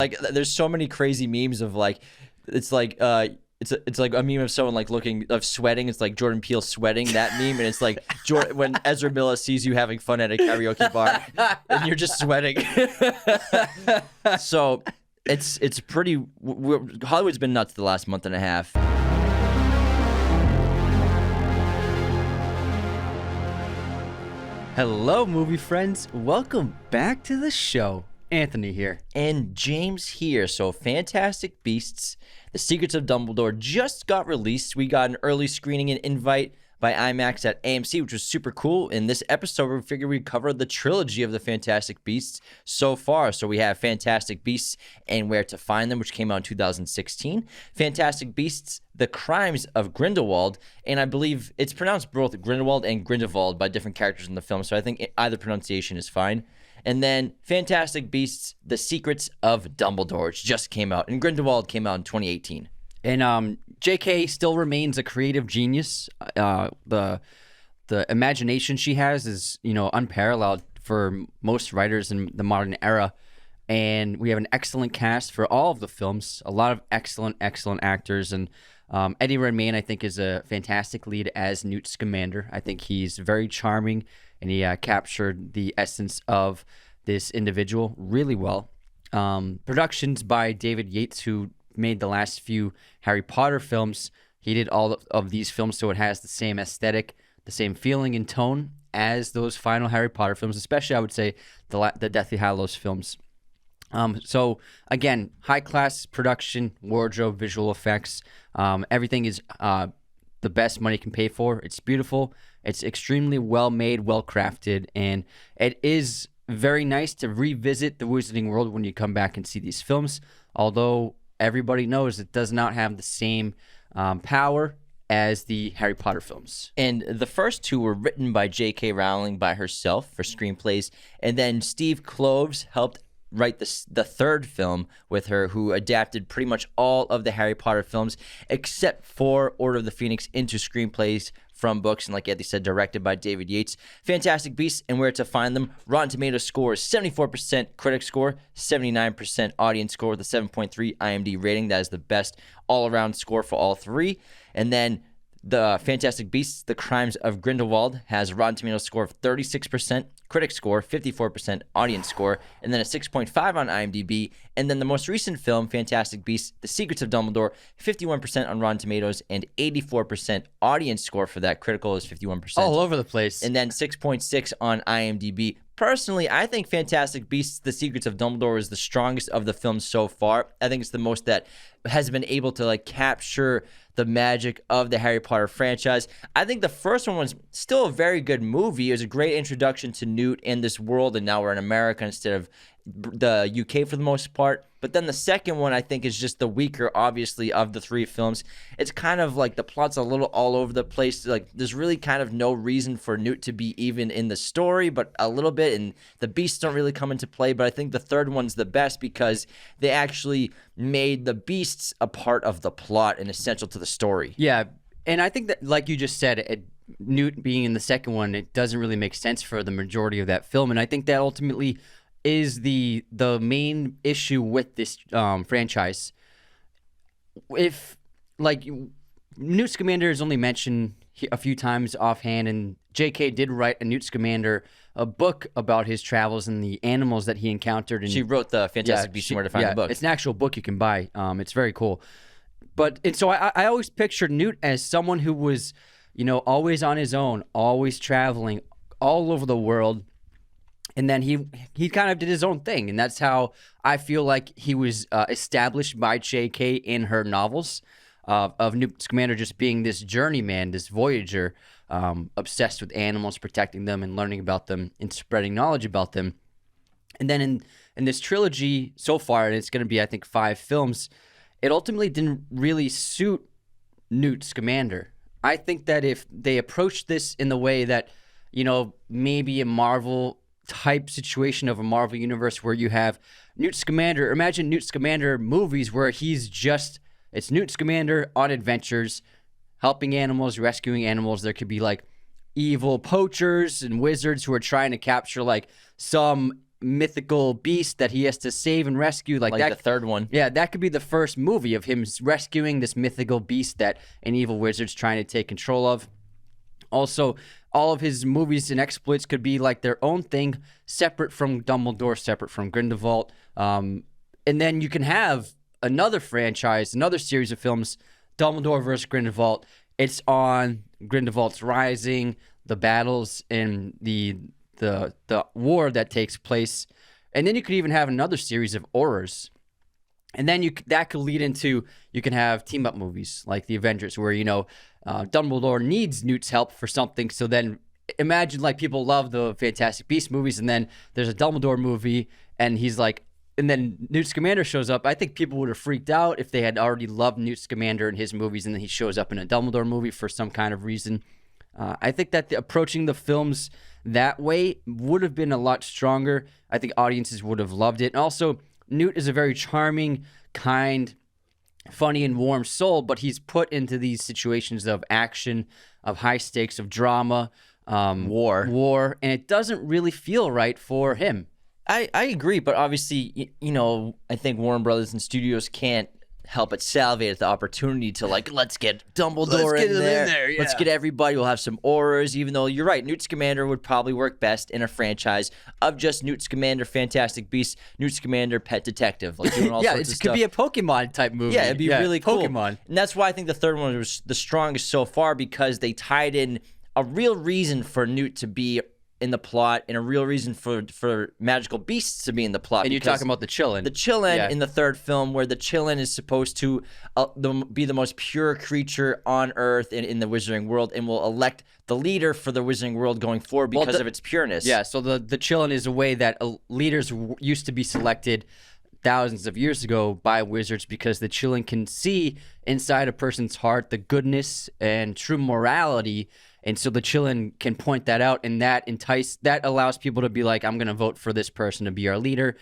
Like, there's so many crazy memes of like, it's like it's like a meme of someone like sweating. It's like Jordan Peele sweating, that meme, and it's like when Ezra Miller sees you having fun at a karaoke bar and you're just sweating. So it's pretty. Hollywood's been nuts the last month and a half. Hello, movie friends. Welcome back to the show. Anthony here. And James here. So Fantastic Beasts, The Secrets of Dumbledore just got released. We got an early screening and invite by IMAX at AMC, which was super cool. In this episode, we figured we'd cover the trilogy of the Fantastic Beasts so far. So we have Fantastic Beasts and Where to Find Them, which came out in 2016. Fantastic Beasts, The Crimes of Grindelwald, and I believe it's pronounced both Grindelwald and Grindelwald by different characters in the film, so I think either pronunciation is fine. And then Fantastic Beasts, The Secrets of Dumbledore, which just came out, and Grindelwald came out in 2018. And J.K. still remains a creative genius. The imagination she has is, unparalleled for most writers in the modern era. And we have an excellent cast for all of the films. A lot of excellent actors. And Eddie Redmayne, I think, is a fantastic lead as Newt Scamander. I think he's very charming, and he captured the essence of this individual really well. Productions by David Yates, who made the last few Harry Potter films. He did all of these films, so it has the same aesthetic, the same feeling and tone as those final Harry Potter films, especially, I would say, the Deathly Hallows films. So, again, high-class production, wardrobe, visual effects. Everything is the best money can pay for. It's beautiful. It's extremely well-made, well-crafted, and it is very nice to revisit the Wizarding World when you come back and see these films, although everybody knows it does not have the same power as the Harry Potter films. And the first two were written by J.K. Rowling by herself for screenplays, and then Steve Kloves helped write the third film with her, who adapted pretty much all of the Harry Potter films except for Order of the Phoenix into screenplays from books, and like Eddie said, directed by David Yates. Fantastic Beasts and Where to Find Them. Rotten Tomatoes score is 74% critic score, 79% audience score with a 7.3 IMDb rating. That is the best all-around score for all three. And then the Fantastic Beasts, The Crimes of Grindelwald, has a Rotten Tomatoes score of 36%, critic score 54%, audience score, and then a 6.5 on IMDb. And then the most recent film, Fantastic Beasts, The Secrets of Dumbledore, 51% on Rotten Tomatoes and 84% audience score for that. Critical is 51%. All over the place. And then 6.6 on IMDb. Personally, I think Fantastic Beasts, The Secrets of Dumbledore is the strongest of the films so far. I think it's the most that has been able to capture the magic of the Harry Potter franchise. I think the first one was still a very good movie. It was a great introduction to Newt and this world, and now we're in America instead of the UK for the most part. But then the second one, I think, is just the weaker, obviously, of the three films. It's kind of like the plot's a little all over the place. There's really kind of no reason for Newt to be even in the story, but a little bit, and the beasts don't really come into play. But I think the third one's the best because they actually made the beasts a part of the plot and essential to the story. Yeah, and I think that, like you just said, Newt being in the second one, it doesn't really make sense for the majority of that film, and I think that ultimately is the main issue with this franchise. If Newt Scamander is only mentioned a few times offhand, and J.K. did write a Newt Scamander a book about his travels and the animals that he encountered. And she wrote the Fantastic Beasts and Where to Find the book. It's an actual book you can buy. It's very cool. So I always pictured Newt as someone who was, always on his own, always traveling all over the world. And then he kind of did his own thing. And that's how I feel like he was established by J.K. in her novels, of Newt Scamander just being this journeyman, this voyager, obsessed with animals, protecting them and learning about them and spreading knowledge about them. And then in this trilogy so far, and it's going to be, I think, 5 films, it ultimately didn't really suit Newt Scamander. I think that if they approached this in the way that, maybe a Marvel type situation of a Marvel universe where you have Newt Scamander, imagine Newt Scamander movies where it's Newt Scamander on adventures, helping animals, rescuing animals. There could be evil poachers and wizards who are trying to capture some mythical beast that he has to save and rescue. Like that, the third one. Yeah, that could be the first movie of him rescuing this mythical beast that an evil wizard's trying to take control of. Also, all of his movies and exploits could be like their own thing, separate from Dumbledore, separate from Grindelwald. And then you can have another franchise, another series of films, Dumbledore versus Grindelwald. It's on Grindelwald's rising, the battles, and the war that takes place. And then you could even have another series of horrors. And then that could lead into, you can have team-up movies like The Avengers, where, Dumbledore needs Newt's help for something. So then imagine, like, people love the Fantastic Beasts movies, and then there's a Dumbledore movie, and he's like, and then Newt Scamander shows up. I think people would have freaked out if they had already loved Newt Scamander in his movies, and then he shows up in a Dumbledore movie for some kind of reason. I think that approaching the films that way would have been a lot stronger. I think audiences would have loved it. And also, Newt is a very charming, kind, funny, and warm soul, but he's put into these situations of action, of high stakes, of drama, war, and it doesn't really feel right for him. I agree, but obviously, I think Warner Brothers and studios can't help but salivate at the opportunity to, like, let's get Dumbledore in there. Let's get everybody. We'll have some auras, even though you're right. Newt Scamander would probably work best in a franchise of just Newt Scamander, Fantastic Beasts, Newt Scamander, Pet Detective. Like, doing all sorts of stuff. Could be a Pokemon type movie. Yeah, it'd be really cool. Pokemon. And that's why I think the third one was the strongest so far, because they tied in a real reason for Newt to be in the plot and a real reason for magical beasts to be in the plot. And you're talking about the Chillin. The Chillin in the third film, where the Chillin is supposed to be the most pure creature on Earth in the Wizarding world, and will elect the leader for the Wizarding world going forward because of its pureness. Yeah, so the Chillin is a way that leaders used to be selected thousands of years ago by wizards, because the Chillin can see inside a person's heart the goodness and true morality. And so the Chillin can point that out, and that allows people to be like, I'm going to vote for this person to be our leader.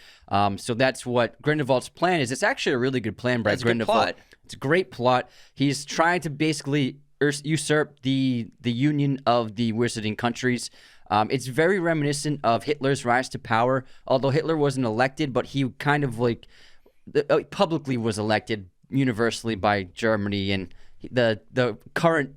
So that's what Grindelwald's plan is. It's actually a really good plan by Grindelwald. It's a great plot. He's trying to basically usurp the union of the wizarding countries. It's very reminiscent of Hitler's rise to power, although Hitler wasn't elected, but he kind of publicly was elected universally by Germany, and the current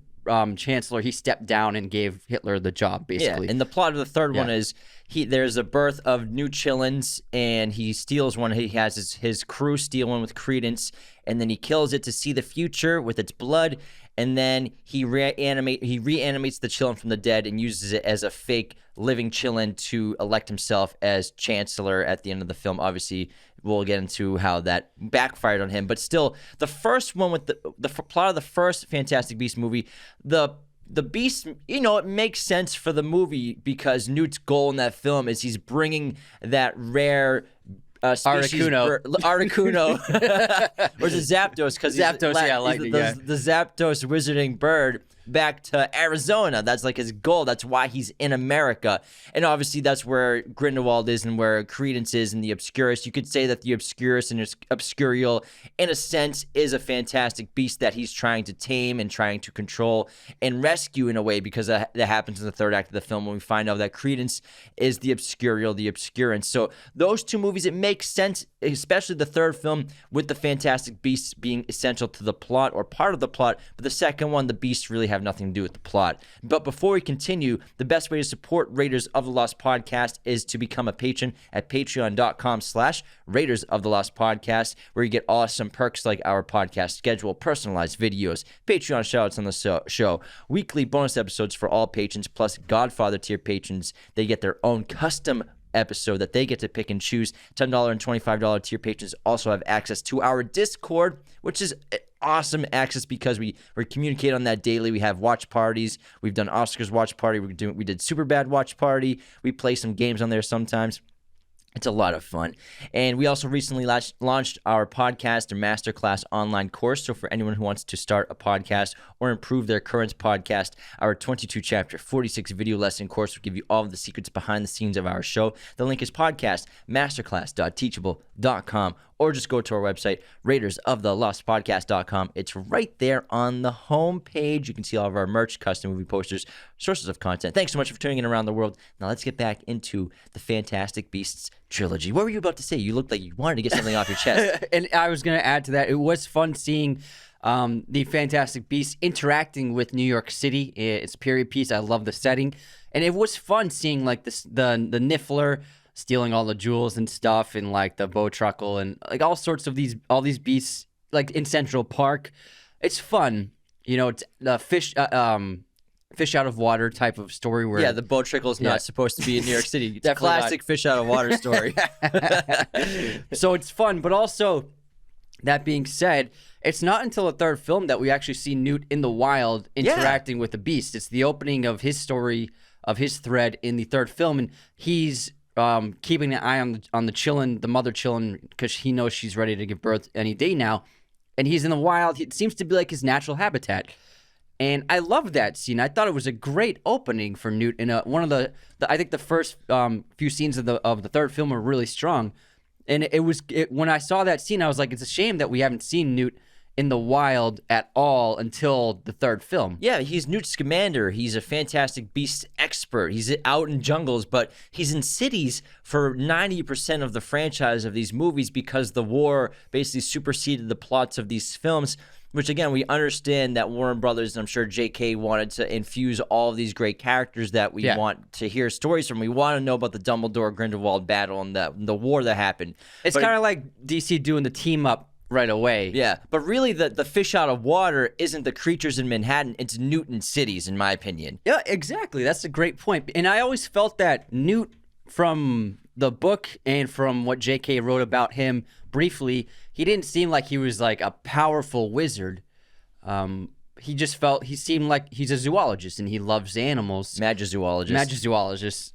chancellor, he stepped down and gave Hitler the job, basically. Yeah, and the plot of the third one is there's a birth of new Chillins, and he steals one. He has his crew steal one with Credence, and then he kills it to see the future with its blood, and then he reanimates the Chillin from the dead and uses it as a fake living Chillin to elect himself as chancellor at the end of the film. Obviously, we'll get into how that backfired on him, but still, the first one with the plot of the first Fantastic Beasts movie, the Beast, it makes sense for the movie, because Newt's goal in that film is he's bringing that rare Articuno, or the Zapdos, because the Zapdos wizarding bird back to Arizona. That's like his goal. That's why he's in America. And obviously that's where Grindelwald is and where Credence is in the Obscurus. You could say that the Obscurus and Obscurial, in a sense, is a fantastic beast that he's trying to tame and trying to control and rescue in a way, because that happens in the third act of the film when we find out that Credence is the Obscurial, the Obscurance. So those two movies, it makes sense, especially the third film, with the Fantastic Beasts being essential to the plot or part of the plot, but the second one, the beasts really have nothing to do with the plot. But before we continue, the best way to support Raiders of the Lost Podcast is to become a patron at patreon.com/Raiders of the Lost Podcast, where you get awesome perks like our podcast schedule, personalized videos, Patreon shoutouts on the show, weekly bonus episodes for all patrons, plus Godfather tier patrons. They get their own custom episode that they get to pick and choose. $10 and $25 tier patrons also have access to our Discord, which is awesome access because we communicate on that daily. We have watch parties. We've done Oscars watch party. We did Superbad watch party. We play some games on there sometimes. It's a lot of fun. And we also recently launched our podcast and masterclass online course. So for anyone who wants to start a podcast or improve their current podcast, our 22-chapter, 46-video lesson course will give you all of the secrets behind the scenes of our show. The link is podcast, masterclass.teachable.com, or just go to our website, raidersoftheLostpodcast.com. It's right there on the home page. You can see all of our merch, custom movie posters, sources of content. Thanks so much for tuning in around the world. Now let's get back into the Fantastic Beasts trilogy. What were you about to say? You looked like you wanted to get something off your chest. And I was going to add to that, it was fun seeing the Fantastic Beasts interacting with New York City. It's a period piece. I love the setting. And it was fun seeing like the Niffler stealing all the jewels and stuff, and like the Bowtruckle and like all sorts of all these beasts like in Central Park. It's fun. You know, it's the fish out of water type of story where Yeah, the Bowtruckle is not supposed to be in New York City. It's a Definitely classic fish out of water story. So it's fun, but also, that being said, it's not until the third film that we actually see Newt in the wild interacting with the beast. It's the opening of his story, of his thread in the third film, and he's keeping an eye on the chillin', the mother chillin', because he knows she's ready to give birth any day now, and he's in the wild. It seems to be like his natural habitat, and I love that scene. I thought it was a great opening for Newt, and one of the I think the first few scenes of the third film were really strong, and when I saw that scene, I was like, it's a shame that we haven't seen Newt in the wild at all until the third film. Yeah, he's Newt Scamander. He's a Fantastic Beasts expert. He's out in jungles, but he's in cities for 90% of the franchise of these movies because the war basically superseded the plots of these films, which, again, we understand that Warner Brothers, and I'm sure J.K. wanted to infuse all of these great characters that we want to hear stories from. We want to know about the Dumbledore-Grindelwald battle and the war that happened. It's kind of like DC doing the team-up right away. Yeah, but really the fish out of water isn't the creatures in Manhattan, it's Newton cities, in my opinion. Yeah, exactly. That's a great point. And I always felt that Newt, from the book and from what J.K. wrote about him briefly, he didn't seem like he was like a powerful wizard. He seemed like he's a zoologist and he loves animals. Magizoologist.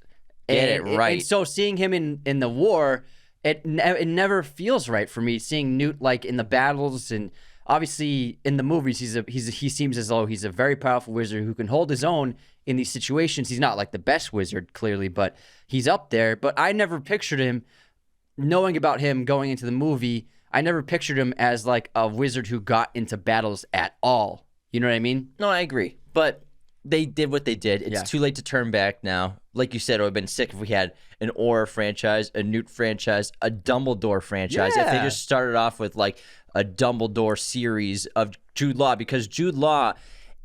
Get it right. And so seeing him in the war, it never feels right for me. Seeing Newt like in the battles, and obviously in the movies, he seems as though he's a very powerful wizard who can hold his own in these situations. He's not like the best wizard, clearly, but he's up there. But I never pictured him, knowing about him going into the movie, I never pictured him as like a wizard who got into battles at all. You know what I mean? No, I agree. But they did what they did. It's too late to turn back now. Like you said, it would have been sick if we had an Aura franchise, a Newt franchise, a Dumbledore franchise. If they just started off with like a Dumbledore series of Jude Law, because Jude Law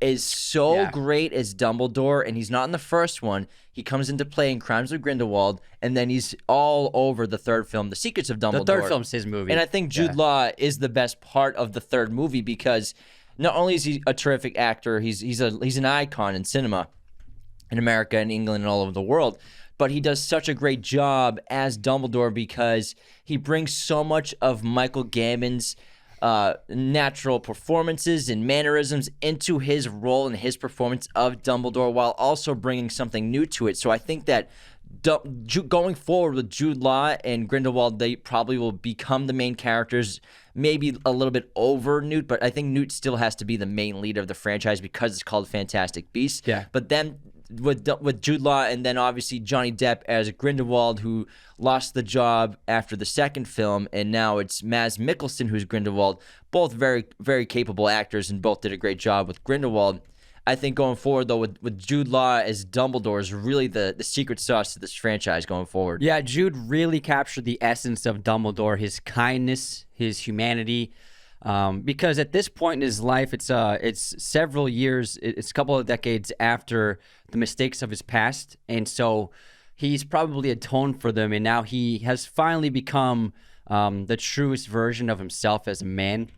is so great as Dumbledore, and he's not in the first one. He comes into play in Crimes of Grindelwald, and then he's all over the third film, The Secrets of Dumbledore. The third film's his movie. And I think Jude Law is the best part of the third movie because not only is he a terrific actor, he's an icon in cinema in America and England and all over the world, but he does such a great job as Dumbledore because he brings so much of Michael Gambon's natural performances and mannerisms into his role and his performance of Dumbledore while also bringing something new to it. So I think that going forward with Jude Law and Grindelwald, they probably will become the main characters, maybe a little bit over Newt, but I think Newt still has to be the main lead of the franchise because it's called Fantastic Beasts. Yeah. But then with Jude Law and then obviously Johnny Depp as Grindelwald, who lost the job after the second film, and now it's Mads Mikkelsen who's Grindelwald, both very, very capable actors and both did a great job with Grindelwald. I think going forward, though, with Jude Law as Dumbledore is really the secret sauce to this franchise going forward. Yeah, Jude really captured the essence of Dumbledore, his kindness, his humanity. Because at this point in his life, it's several years, it's a couple of decades after the mistakes of his past, and so he's probably atoned for them, and now he has finally become the truest version of himself as a man,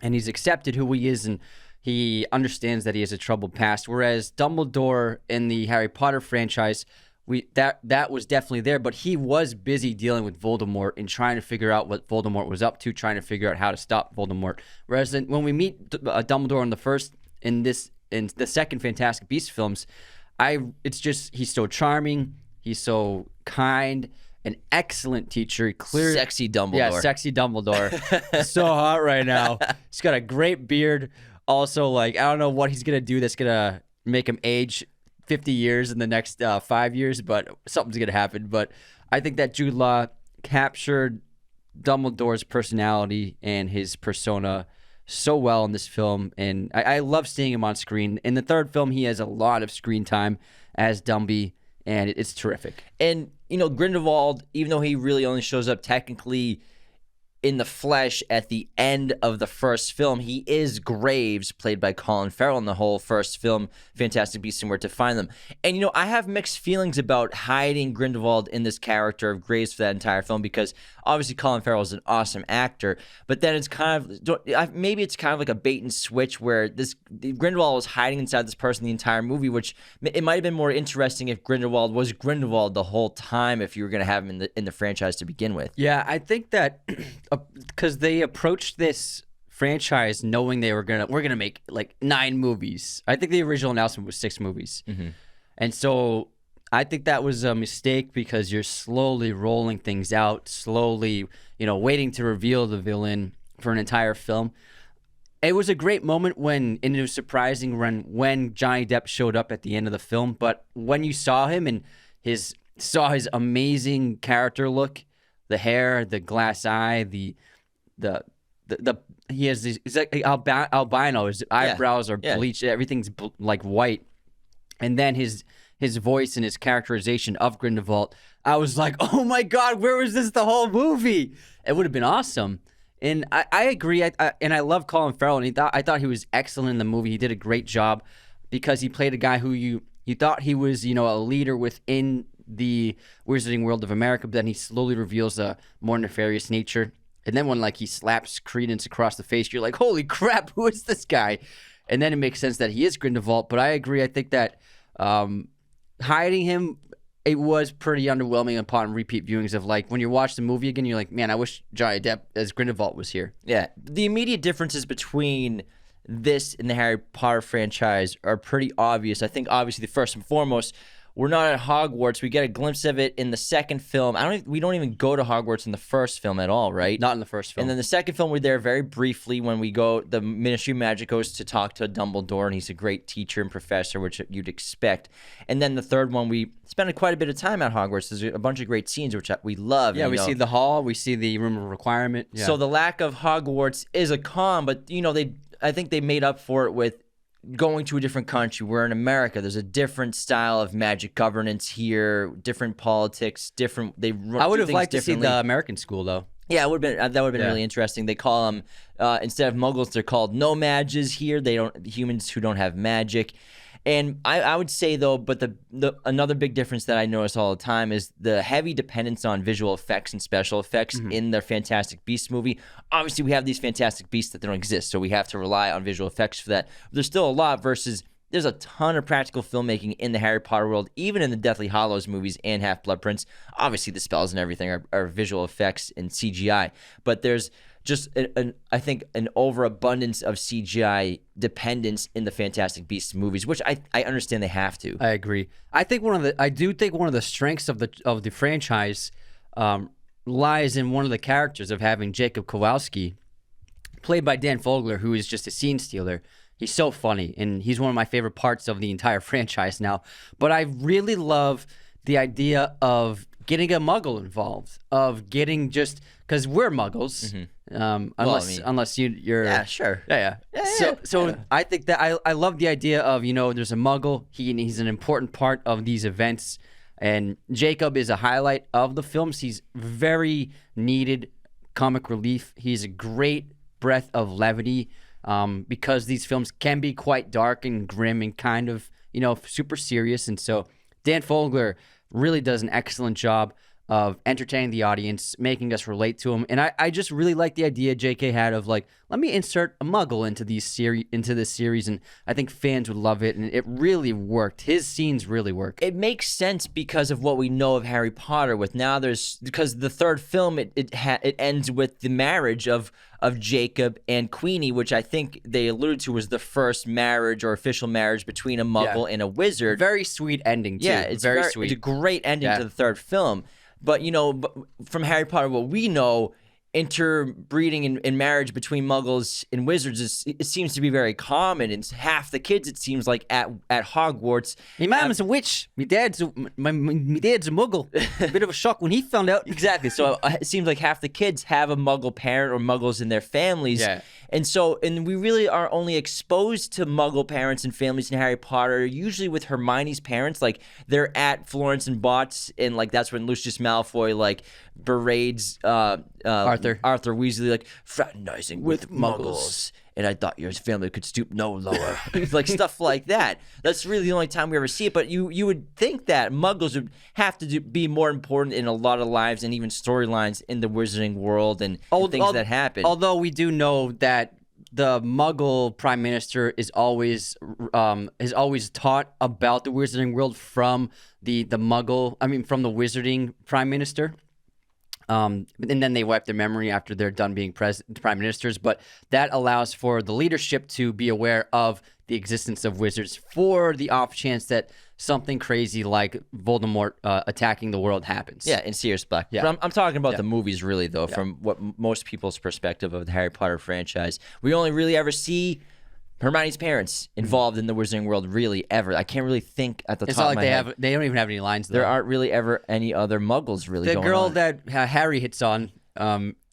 and he's accepted who he is, and he understands that he has a troubled past. Whereas Dumbledore in the Harry Potter franchise, that was definitely there, but he was busy dealing with Voldemort and trying to figure out what Voldemort was up to, trying to figure out how to stop Voldemort. Whereas when we meet Dumbledore in the second Fantastic Beasts films, it's just he's so charming, he's so kind, an excellent teacher, Sexy Dumbledore. Yeah, sexy Dumbledore. So hot right now. He's got a great beard. Also, like, I don't know what he's gonna do that's gonna make him age 50 years in the next 5 years, but something's gonna happen. But I think that Jude Law captured Dumbledore's personality and his persona so well in this film, and I love seeing him on screen. In the third film, he has a lot of screen time as Dumby, and it's terrific. And, Grindelwald, even though he really only shows up technically in the flesh at the end of the first film, he is Graves, played by Colin Farrell in the whole first film, Fantastic Beasts and Where to Find Them. And, I have mixed feelings about hiding Grindelwald in this character of Graves for that entire film, because obviously Colin Farrell is an awesome actor, but then it's maybe it's kind of like a bait and switch where Grindelwald was hiding inside this person the entire movie, which it might have been more interesting if Grindelwald was Grindelwald the whole time, if you were going to have him in the franchise to begin with. Yeah, I think that because they approached this franchise knowing we're gonna make like 9 movies. I think the original announcement was 6 movies, and so I think that was a mistake, because you're slowly rolling things out, slowly, waiting to reveal the villain for an entire film. It was a great moment and it was surprising when Johnny Depp showed up at the end of the film. But when you saw him and saw his amazing character look, the hair, the glass eye, he has these, he's like albino. His eyebrows are bleached. Everything's like white, and then his voice and his characterization of Grindelwald, I was like, oh my God, where was this the whole movie? It would have been awesome. And I agree. And I love Colin Farrell, and I thought he was excellent in the movie. He did a great job, because he played a guy who you thought he was, a leader within the Wizarding World of America, but then he slowly reveals a more nefarious nature. And then when he slaps Credence across the face, you're like, holy crap, who is this guy? And then it makes sense that he is Grindelwald. But I agree. I think that hiding him, it was pretty underwhelming upon repeat viewings of when you watch the movie again, you're like, man, I wish Johnny Depp as Grindelwald was here. Yeah. The immediate differences between this and the Harry Potter franchise are pretty obvious. I think obviously the first and foremost, we're not at Hogwarts. We get a glimpse of it in the second film. We don't even go to Hogwarts in the first film at all, right? Not in the first film. And then the second film, we're there very briefly when the Ministry of Magic goes to talk to Dumbledore, and he's a great teacher and professor, which you'd expect. And then the third one, we spend quite a bit of time at Hogwarts. There's a bunch of great scenes, which we love. Yeah, we see the hall. We see the room of requirement. Yeah. So the lack of Hogwarts is a con, but, I think they made up for it with going to a different country. We're in America. There's a different style of magic governance here, different politics, I would have liked to see the American school, though. Yeah, that would have been really interesting. They call them instead of Muggles, they're called no-mages here. Humans who don't have magic. And I would say, though, but another big difference that I notice all the time is the heavy dependence on visual effects and special effects in the Fantastic Beasts movie. Obviously, we have these Fantastic Beasts that don't exist, so we have to rely on visual effects for that. But there's still a lot versus there's a ton of practical filmmaking in the Harry Potter world, even in the Deathly Hallows movies and Half-Blood Prince. Obviously, the spells and everything are visual effects and CGI, but there's just I think an overabundance of CGI dependence in the Fantastic Beasts movies, which I understand they have to. I agree. I do think one of the strengths of the franchise lies in one of the characters of having Jacob Kowalski, played by Dan Fogler, who is just a scene stealer. He's so funny, and he's one of my favorite parts of the entire franchise now. But I really love the idea of getting a Muggle involved, of getting because we're Muggles, unless you're yeah, sure, yeah. So I think that I love the idea of there's a Muggle. He's an important part of these events, and Jacob is a highlight of the films. He's very needed comic relief. He's a great breath of levity, because these films can be quite dark and grim and kind of super serious, and so Dan Fogler really does an excellent job of entertaining the audience, making us relate to him. And I just really like the idea JK had of let me insert a Muggle into this series, and I think fans would love it, and it really worked. His scenes really work. It makes sense because of what we know of Harry Potter. Because the third film it ends with the marriage of Jacob and Queenie, which I think they alluded to was the first marriage or official marriage between a Muggle and a wizard. Very sweet ending too. Yeah, it's very sweet. It's a great ending to the third film. But from Harry Potter, what we know interbreeding and marriage between Muggles and wizards it seems to be very common. And half the kids, it seems like at Hogwarts. My mom's a witch. My dad's a Muggle. A bit of a shock when he found out. Exactly. So it seems like half the kids have a Muggle parent or Muggles in their families. Yeah. And we really are only exposed to Muggle parents and families in Harry Potter, usually with Hermione's parents. Like, they're at Florence and Botts, and like that's when Lucius Malfoy like berates Arthur Weasley, like, fraternizing with Muggles. And I thought your family could stoop no lower. Like, stuff like that. That's really the only time we ever see it. But you would think that Muggles would have to be more important in a lot of lives and even storylines in the Wizarding world and things that happen. Although we do know that the Muggle Prime Minister is always taught about the Wizarding world from from the Wizarding Prime Minister. And then they wipe their memory after they're done being prime ministers. But that allows for the leadership to be aware of the existence of wizards for the off chance that something crazy like Voldemort attacking the world happens. Yeah, in Sirius Black. Yeah. But I'm talking about the movies, really, though, from what most people's perspective of the Harry Potter franchise. We only really ever see Hermione's parents involved in the Wizarding world, really, ever. I can't really think at the top of my head. They don't even have any lines, though. There aren't really ever any other Muggles really going on. The girl that Harry hits on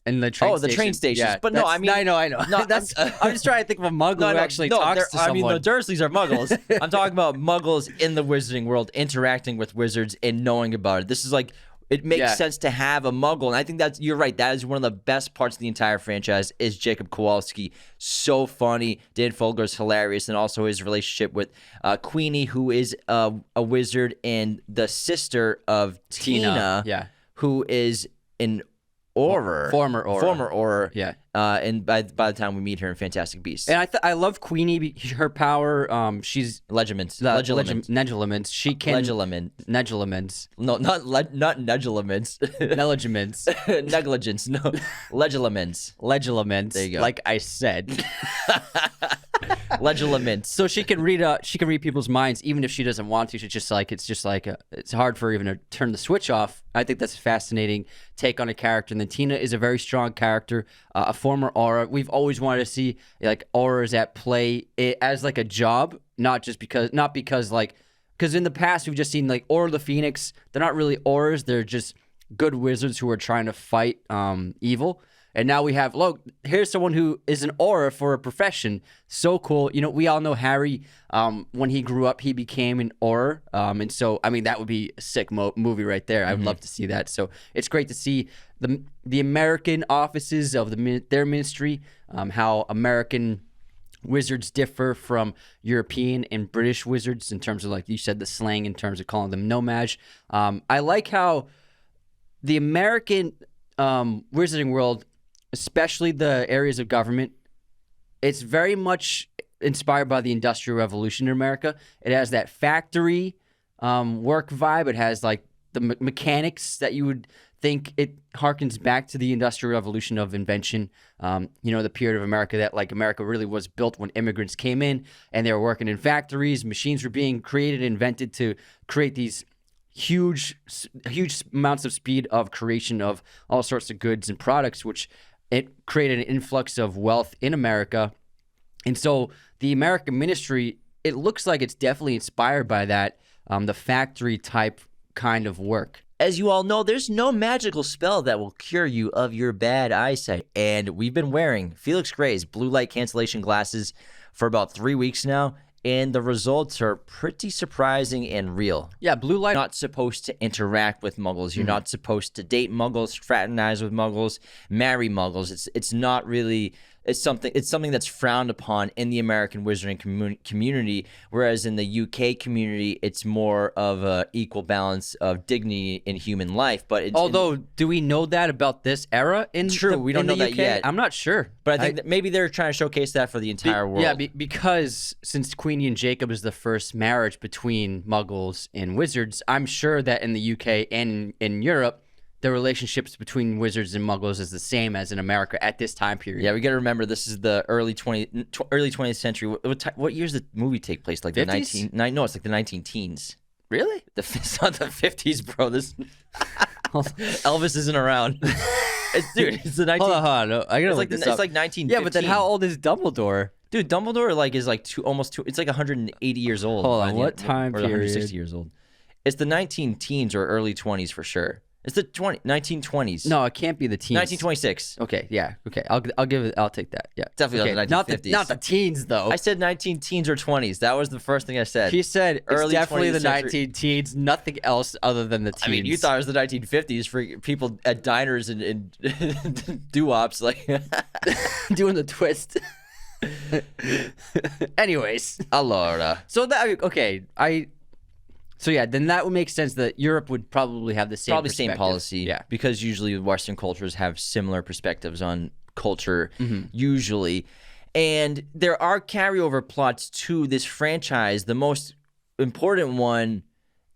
in the train station. Oh, the train stations. Yeah, but no, I mean... I know. No, I'm just trying to think of a Muggle who actually talks to someone. I mean, the Dursleys are Muggles. I'm talking about Muggles in the Wizarding world interacting with wizards and knowing about it. This is like... It makes sense to have a Muggle, and I think you're right. That is one of the best parts of the entire franchise is Jacob Kowalski. So funny. Dan Fogler's hilarious, and also his relationship with Queenie, who is a wizard, and the sister of Tina, who is an Auror. Former Auror. Yeah. And by the time we meet her in Fantastic Beasts. And I love Queenie, her power. She's Legilimens. She can... Negilimens. No, not Negilimens. Negilimens. Negligence. No. Legilimens. There you go. Like I said. Legilimens. So she can read people's minds even if she doesn't want to. It's hard for her even to turn the switch off. I think that's a fascinating take on a character. And then Tina is a very strong character, a former Auror. We've always wanted to see like Aurors at play as like a job, not because in the past we've just seen like Auror the Phoenix. They're not really Aurors. They're just good wizards who are trying to fight evil. And now we have, look, here's someone who is an Auror for a profession. So cool. You know, we all know Harry, when he grew up, he became an Auror. And so, I mean, that would be a sick movie right there. I would love to see that. So it's great to see the American offices of their ministry, how American wizards differ from European and British wizards in terms of, like you said, the slang in terms of calling them no-maj. I like how the American wizarding world, especially the areas of government, it's very much inspired by the Industrial Revolution in America. It has that factory work vibe. It has like the mechanics that you would think it harkens back to the Industrial Revolution of invention. The period of America that like America really was built when immigrants came in and they were working in factories. Machines were being created, invented to create these huge amounts of speed of creation of all sorts of goods and products, which it created an influx of wealth in America. And so the American ministry, it looks like it's definitely inspired by that, the factory type kind of work. As you all know, there's no magical spell that will cure you of your bad eyesight. And we've been wearing Felix Gray's blue light cancellation glasses for about 3 weeks now. And the results are pretty surprising and real. Yeah, blue light. You're not supposed to interact with Muggles. You're not supposed to date Muggles, fraternize with Muggles, marry Muggles. It's not really... It's something that's frowned upon in the American wizarding community, whereas in the UK community, it's more of a equal balance of dignity in human life. But do we know that about this era? We don't know that yet. I'm not sure, but I think that maybe they're trying to showcase that for the entire world. Yeah, because since Queenie and Jacob is the first marriage between Muggles and wizards, I'm sure that in the UK and in Europe, the relationships between wizards and Muggles is the same as in America at this time period. Yeah, we got to remember this is the early 20th century. What years did the movie take place? Like 50s? It's like the 19-teens. Really? It's not the 50s, bro. This Elvis isn't around. It's the 19. Hold on. I gotta It's look like this it's up. like 1915. Yeah, but then how old is Dumbledore? Dude, Dumbledore is like almost two. It's like 180 years old. Hold on, what time or period? 160 years old. It's the 19 teens or early 20s for sure. It's the 1920s. No, it can't be the teens. 1926. Okay, yeah. Okay, I'll take that. Yeah, Definitely okay. not the 1950s. Not the teens though. I said 19 teens or 20s. That was the first thing I said. He said Early it's definitely 20th the century. 19 teens. Nothing else other than the teens. I mean, you thought it was the 1950s for people at diners and doo-wops like doing the twist. Anyways, Allora. so then that would make sense that Europe would probably have the same Same perspective. policy. Yeah. Because usually Western cultures have similar perspectives on culture, usually. And there are carryover plots to this franchise. The most important one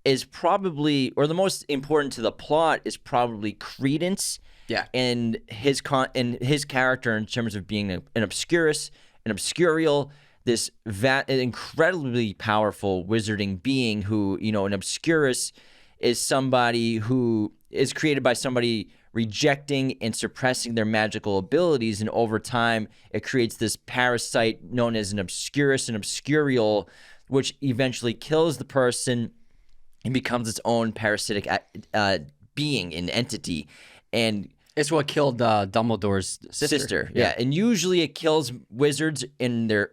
is probably, or the most important to the plot is probably Credence. Yeah. And his character in terms of being an obscurus, an obscurial, this incredibly powerful wizarding being who, an obscurus is somebody who is created by somebody rejecting and suppressing their magical abilities. And over time, it creates this parasite known as an obscurus, an obscurial, which eventually kills the person and becomes its own parasitic being, an entity. And It's what killed Dumbledore's sister. Yeah. And usually it kills wizards in their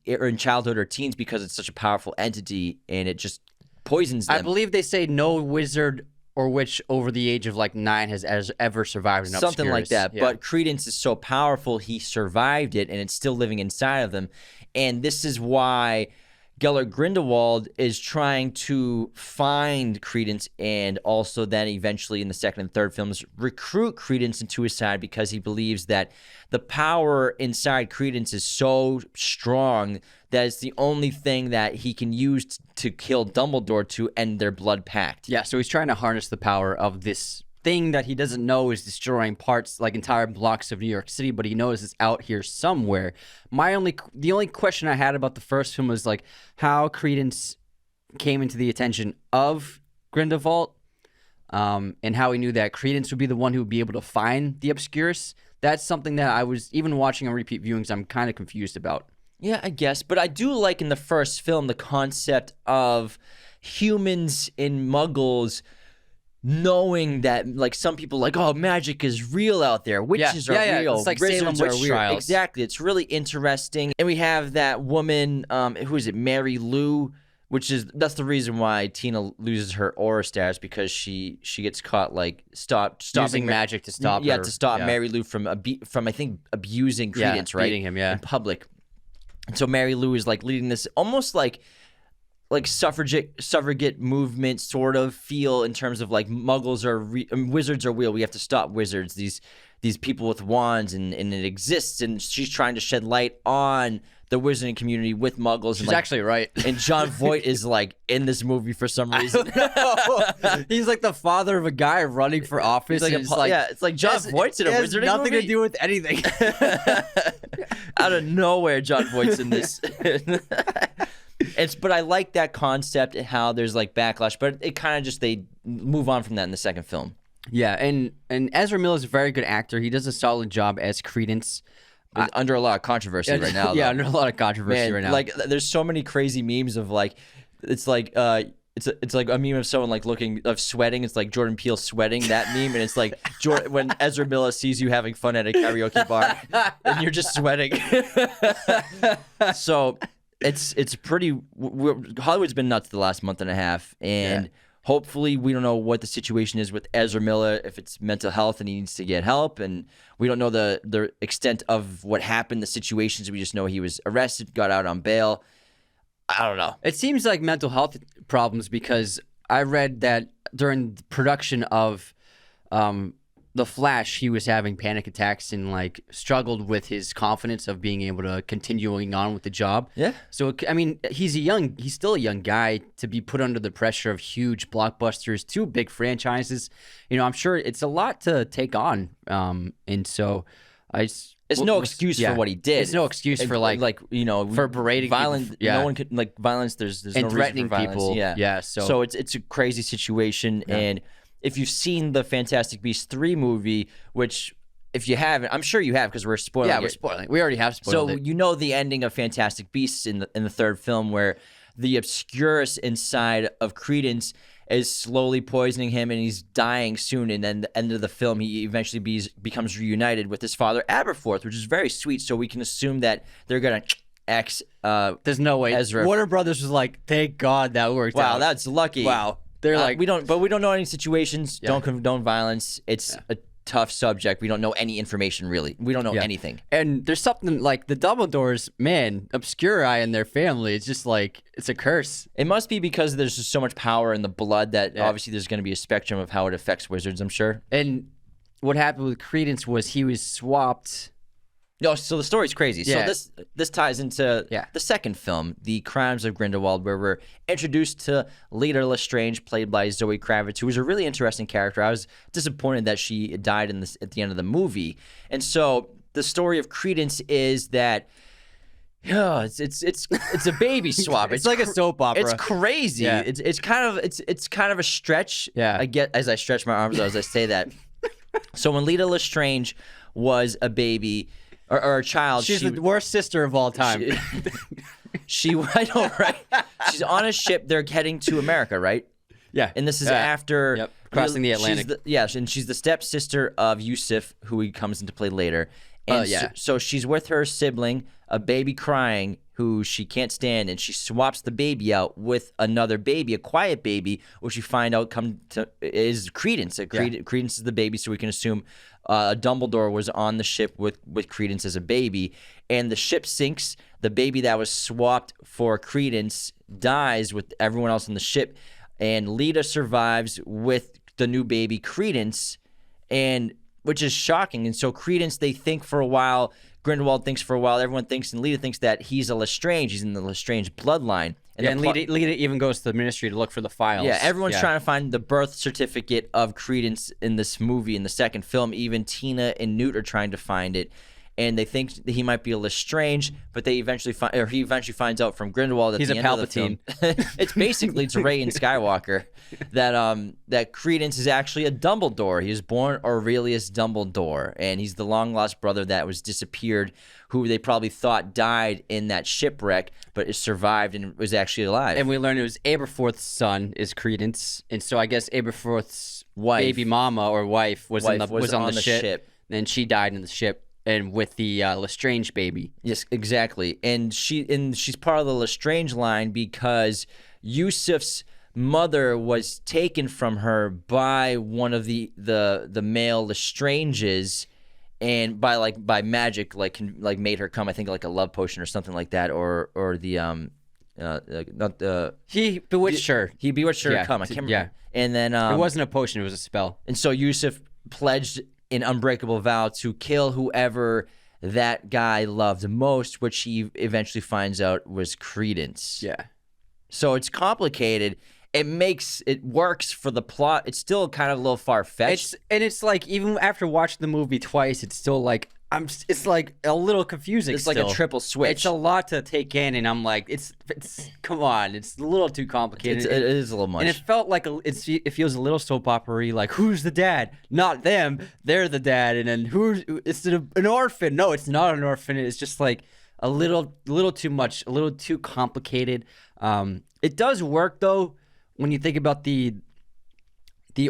in childhood or teens because it's such a powerful entity and it just poisons them. I believe they say no wizard or witch over the age of 9 has ever survived an Something like obscurus. that. Yeah. But Credence is so powerful, he survived it and it's still living inside of them. And this is why Grindelwald is trying to find Credence and also then eventually in the second and third films recruit Credence into his side because he believes that the power inside Credence is so strong that it's the only thing that he can use to kill Dumbledore to end their blood pact. Yeah, so he's trying to harness the power of this thing that he doesn't know is destroying parts, entire blocks of New York City, but he knows it's out here somewhere. The only question I had about the first film was how Credence came into the attention of Grindelwald, and how he knew that Credence would be the one who would be able to find the Obscurus. That's something that I was, even watching on repeat viewings, I'm kind of confused about. Yeah, I guess. But I do like in the first film the concept of humans and muggles knowing that some people magic is real out there, witches are real, it's like wizards Salem are witch weird. trials. Exactly, it's really interesting. And we have that woman, who is it, Mary Lou, that's the reason why Tina loses her aura status, because she gets caught Using magic to stop her. to stop Mary Lou from I think abusing Credence, right, beating him, in public. And so Mary Lou is leading this almost like suffragette movement sort of feel in terms of muggles wizards are real. We have to stop wizards. These people with wands and it exists. And she's trying to shed light on the wizarding community with muggles. She's actually right. And John Voight is in this movie for some reason. He's the father of a guy running for office. It's like John Voight's in a wizarding movie. Nothing to do with anything. Out of nowhere, John Voight's in this. But I like that concept and how there's backlash, but it kind of just they move on from that in the second film. Yeah, and Ezra Miller is a very good actor. He does a solid job as Credence. Under a lot of controversy right now. Yeah, under a lot of controversy right now. There's so many crazy memes of it's like a meme of someone sweating. It's like Jordan Peele sweating, that meme, and it's when Ezra Miller sees you having fun at a karaoke bar and you're just sweating. So it's pretty. Hollywood's been nuts the last month and a half, and hopefully we don't know what the situation is with Ezra Miller, if it's mental health and he needs to get help, and we don't know the extent of what happened, the situations. We just know he was arrested, got out on bail. I don't know. It seems like mental health problems because I read that during the production of The Flash, he was having panic attacks and struggled with his confidence of being able to continuing on with the job. Yeah. So I mean, he's still a young guy to be put under the pressure of huge blockbusters, 2 big franchises. I'm sure it's a lot to take on. And so It's no excuse for what he did. It's no excuse for for berating violence. People. Yeah. No one could violence. There's and no threatening reason for violence. people. Yeah. So it's a crazy situation. And if you've seen the Fantastic Beasts 3 movie, which if you haven't, I'm sure you have because we're spoiling. Yeah, we're spoiling. We already have spoiled So it. you know the ending of Fantastic Beasts in the third film, where the Obscurus inside of Credence is slowly poisoning him, and he's dying soon. And then the end of the film, he eventually becomes reunited with his father Aberforth, which is very sweet. So we can assume that they're gonna X. There's no way. Ezra. Warner Brothers was like, thank God that worked out. Wow, that's lucky. Wow. They're like, we don't know any situations. Don't condone violence. It's a tough subject. We don't know any information really. We don't know anything. And there's something like the Dumbledores, man, Obscuri and their family. It's just like, it's a curse. It must be because there's just so much power in the blood that obviously there's going to be a spectrum of how it affects wizards, I'm sure. And what happened with Credence was he was swapped. No, so the story's crazy. Yeah. So this ties into the second film, The Crimes of Grindelwald, where we're introduced to Leta Lestrange, played by Zoe Kravitz, who was a really interesting character. I was disappointed that she died at the end of the movie. And so the story of Credence is that it's a baby swap. It's like a soap opera. It's crazy. Yeah. It's kind of a stretch. Yeah. I get as I stretch my arms as I say that. So when Leta Lestrange was a baby or a child, She's the worst sister of all time. I know, right? She's on a ship. They're heading to America, right? Yeah. And this is after crossing the Atlantic. And she's the stepsister of Yusuf, who he comes into play later. And so she's with her sibling, a baby crying, who she can't stand, and she swaps the baby out with another baby, a quiet baby, which we find out is Credence. Credence is the baby, so we can assume Dumbledore was on the ship with Credence as a baby, and the ship sinks. The baby that was swapped for Credence dies with everyone else on the ship, and Leta survives with the new baby Credence, and which is shocking. And so Credence, they think for a while, Grindelwald thinks for a while, everyone thinks, and Leta thinks that he's a Lestrange. He's in the Lestrange bloodline. And Leta even goes to the ministry to look for the files. Yeah, everyone's trying to find the birth certificate of Credence in this movie, in the second film. Even Tina and Newt are trying to find it. And they think that he might be a Lestrange, but he eventually finds out from Grindelwald at he's the end of the film. It's Rey and Skywalker that Credence is actually a Dumbledore. He was born Aurelius Dumbledore, and he's the long lost brother that was disappeared, who they probably thought died in that shipwreck, but is survived and was actually alive. And we learned it was Aberforth's son is Credence, and so I guess Aberforth's baby mama or wife was on the ship, and she died in the ship. And with the Lestrange baby. Yes, exactly. And she's part of the Lestrange line because Yusuf's mother was taken from her by one of the male Lestranges, and by magic, made her come. I think like a love potion or something like that, or he bewitched her. He bewitched her to come. I can't remember. Yeah. And then it wasn't a potion; it was a spell. And so Yusuf pledged an unbreakable vow to kill whoever that guy loved most, which he eventually finds out was Credence. Yeah. So it's complicated. It works for the plot. It's still kind of a little far-fetched. It's like, even after watching the movie twice, it's still like, it's like a little confusing. It's like a triple switch. It's a lot to take in, and I'm like, it's come on, it's a little too complicated. It is a little much. And it felt like it feels a little soap opera-y, like, who's the dad? Not them, they're the dad. And then it's an orphan? No, it's not an orphan. It's just like a little too much, a little too complicated. It does work though when you think about the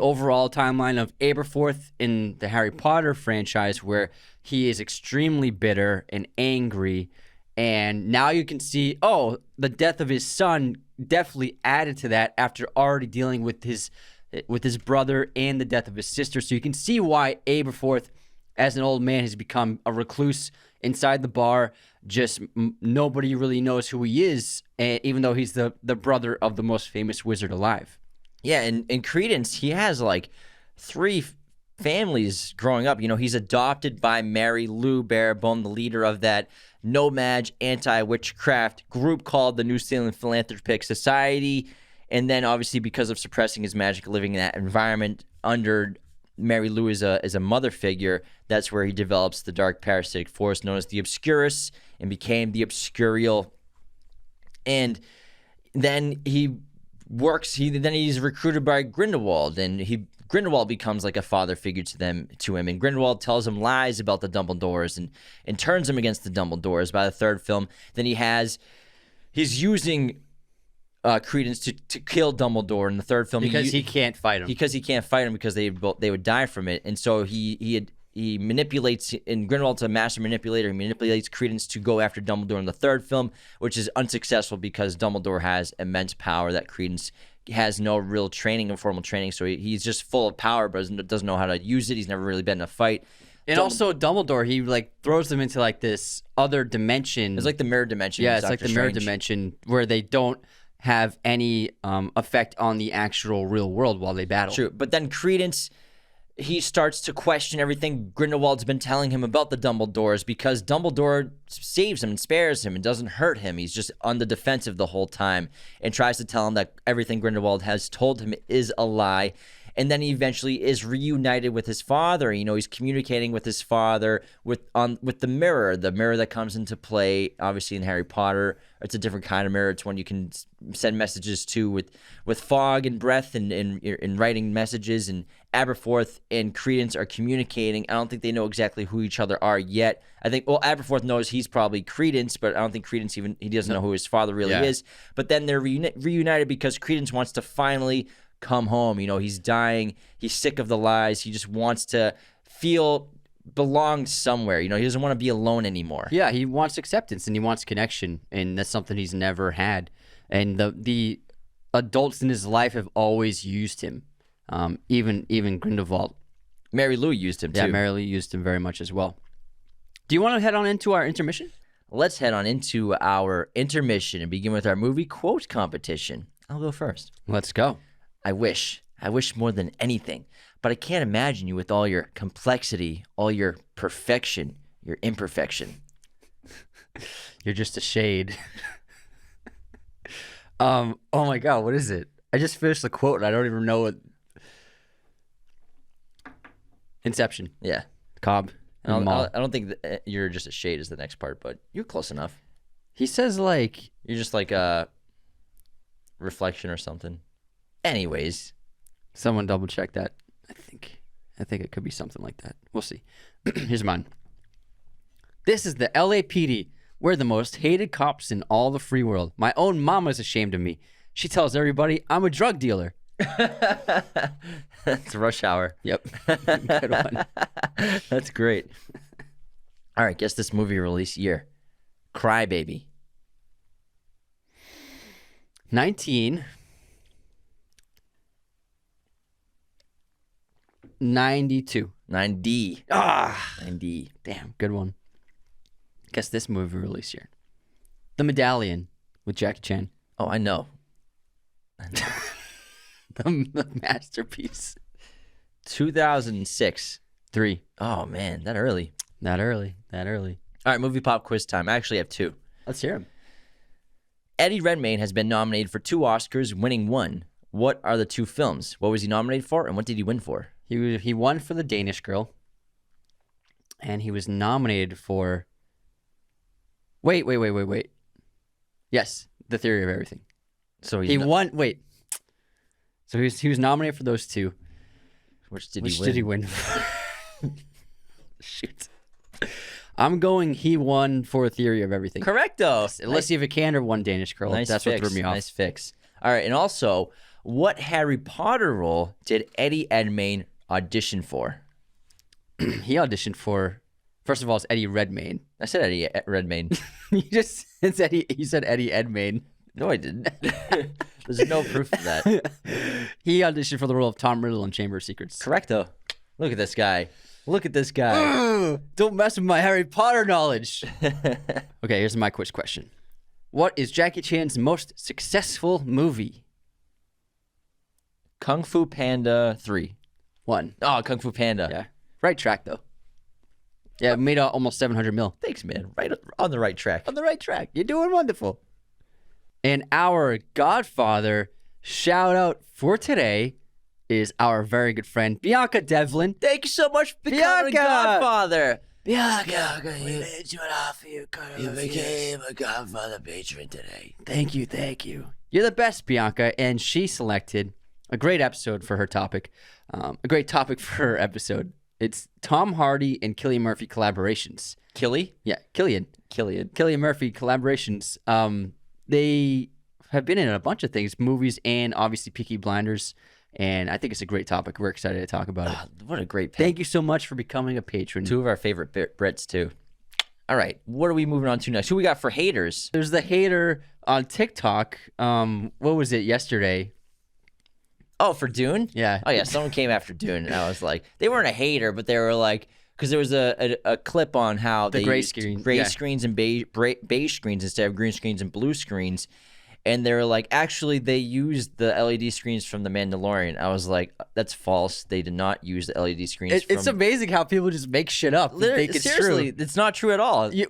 overall timeline of Aberforth in the Harry Potter franchise, where he is extremely bitter and angry, and now you can see, the death of his son definitely added to that after already dealing with his brother and the death of his sister. So you can see why Aberforth, as an old man, has become a recluse inside the bar. Just nobody really knows who he is, even though he's the brother of the most famous wizard alive. Yeah, and Credence, he has like 3 families growing up. You know, he's adopted by Mary Lou Barebones, the leader of that no-mage anti-witchcraft group called the New Zealand Philanthropic Society. And then obviously because of suppressing his magic, living in that environment under Mary Lou as a mother figure, that's where he develops the dark parasitic force known as the Obscurus and became the Obscurial. And then he's recruited by Grindelwald, and he Grindelwald becomes like a father figure to him, and Grindelwald tells him lies about the Dumbledores and turns him against the Dumbledores by the third film. Then he's using Credence to kill Dumbledore in the third film Because he can't fight him. Because he can't fight him because they would die from it, and so he manipulates, and Grindelwald's a master manipulator. He manipulates Credence to go after Dumbledore in the third film, which is unsuccessful because Dumbledore has immense power that Credence has no real training and formal training. So he's just full of power, but doesn't know how to use it. He's never really been in a fight. And also Dumbledore, he like throws them into like this other dimension. It's like the mirror dimension. Yeah, it's like the mirror dimension where they don't have any effect on the actual real world while they battle. True, but then Credence, he starts to question everything Grindelwald's been telling him about the Dumbledores because Dumbledore saves him and spares him and doesn't hurt him. He's just on the defensive the whole time and tries to tell him that everything Grindelwald has told him is a lie. And then he eventually is reunited with his father. You know, he's communicating with his father with the mirror that comes into play, obviously, in Harry Potter. It's a different kind of mirror. It's one you can send messages to with fog and breath and writing messages. And Aberforth and Credence are communicating. I don't think they know exactly who each other are yet. I think, well, Aberforth knows he's probably Credence, but I don't think Credence he doesn't know who his father really is. But then they're reunited because Credence wants to finally come home. You know, he's dying. He's sick of the lies. He just wants to belong somewhere. You know, he doesn't want to be alone anymore. Yeah, he wants acceptance and he wants connection, and that's something he's never had. And the adults in his life have always used him. Even Grindelwald. Mary Lou used him too. Yeah, Mary Lou used him very much as well. Do you want to head on into our intermission? Let's head on into our intermission and begin with our movie quote competition. I'll go first. Let's go. I wish more than anything, but I can't imagine you with all your complexity, all your perfection, your imperfection. You're just a shade. Oh my God, what is it? I just finished the quote and I don't even know what. Inception. Yeah. Cobb. I don't think that you're just a shade is the next part, but you're close enough. He says like you're just like a reflection or something. Anyways, someone double check that. I think it could be something like that. We'll see. Here's mine. This is the LAPD. We're the most hated cops in all the free world. My own mama's ashamed of me. She tells everybody I'm a drug dealer. That's Rush Hour. Yep. Good one. That's great. All right, guess this movie release year. Crybaby. 1992. 9D. 9D. Damn, good one. Guess this movie release year. The Medallion with Jackie Chan. Oh, I know. The masterpiece. 2006. 3. Oh, man, that early. That early. All right, movie pop quiz time. I actually have 2. Let's hear him. Eddie Redmayne has been nominated for 2 Oscars, winning 1. What are the 2 films? What was he nominated for, and what did he win for? He won for The Danish Girl, and he was nominated for... Wait. Yes, The Theory of Everything. So he won... Wait. So he was nominated for those 2. Which did he win? Shoot. I'm going he won for Theory of Everything. Correcto. Alicia Vikander won Danish Girl. Nice That's fix. What threw me off. Nice fix. All right, and also, what Harry Potter role did Eddie Redmayne audition for? He auditioned for... First of all, it's Eddie Redmayne. I said Eddie Redmayne. You said Eddie Edmayne. No, I didn't. There's no proof of that. He auditioned for the role of Tom Riddle in Chamber of Secrets. Correcto. Look at this guy. Don't mess with my Harry Potter knowledge. Okay, here's my quiz question. What is Jackie Chan's most successful movie? Kung Fu Panda 3. 1. Oh, Kung Fu Panda. Yeah. Right track, though. Yeah, it made almost 700 mil. Thanks, man. Right on the right track. On the right track. You're doing wonderful. And our Godfather shout out for today is our very good friend, Bianca Devlin. Thank you so much for becoming a Godfather. Bianca, we made you an offer. You became a Godfather patron today. Thank you. You're the best, Bianca. And she selected a great episode for her topic. A great topic for her episode. It's Tom Hardy and Cillian Murphy collaborations. Killy? Yeah, Cillian Murphy collaborations. They have been in a bunch of things, movies and obviously Peaky Blinders. And I think it's a great topic. We're excited to talk about it. What a great pick. Thank you so much for becoming a patron. 2 of our favorite Brits, too. All right. What are we moving on to next? Who we got for haters? There's the hater on TikTok. What was it yesterday? Oh, for Dune? Yeah. Oh, yeah. Someone came after Dune, and I was like, they weren't a hater, but they were like, because there was a clip on how they gray used screen, gray yeah. screens and beige screens instead of green screens and blue screens. And they were like, actually, they used the LED screens from The Mandalorian. I was like, that's false. They did not use the LED screens. It's amazing how people just make shit up. Seriously, it's not true at all. You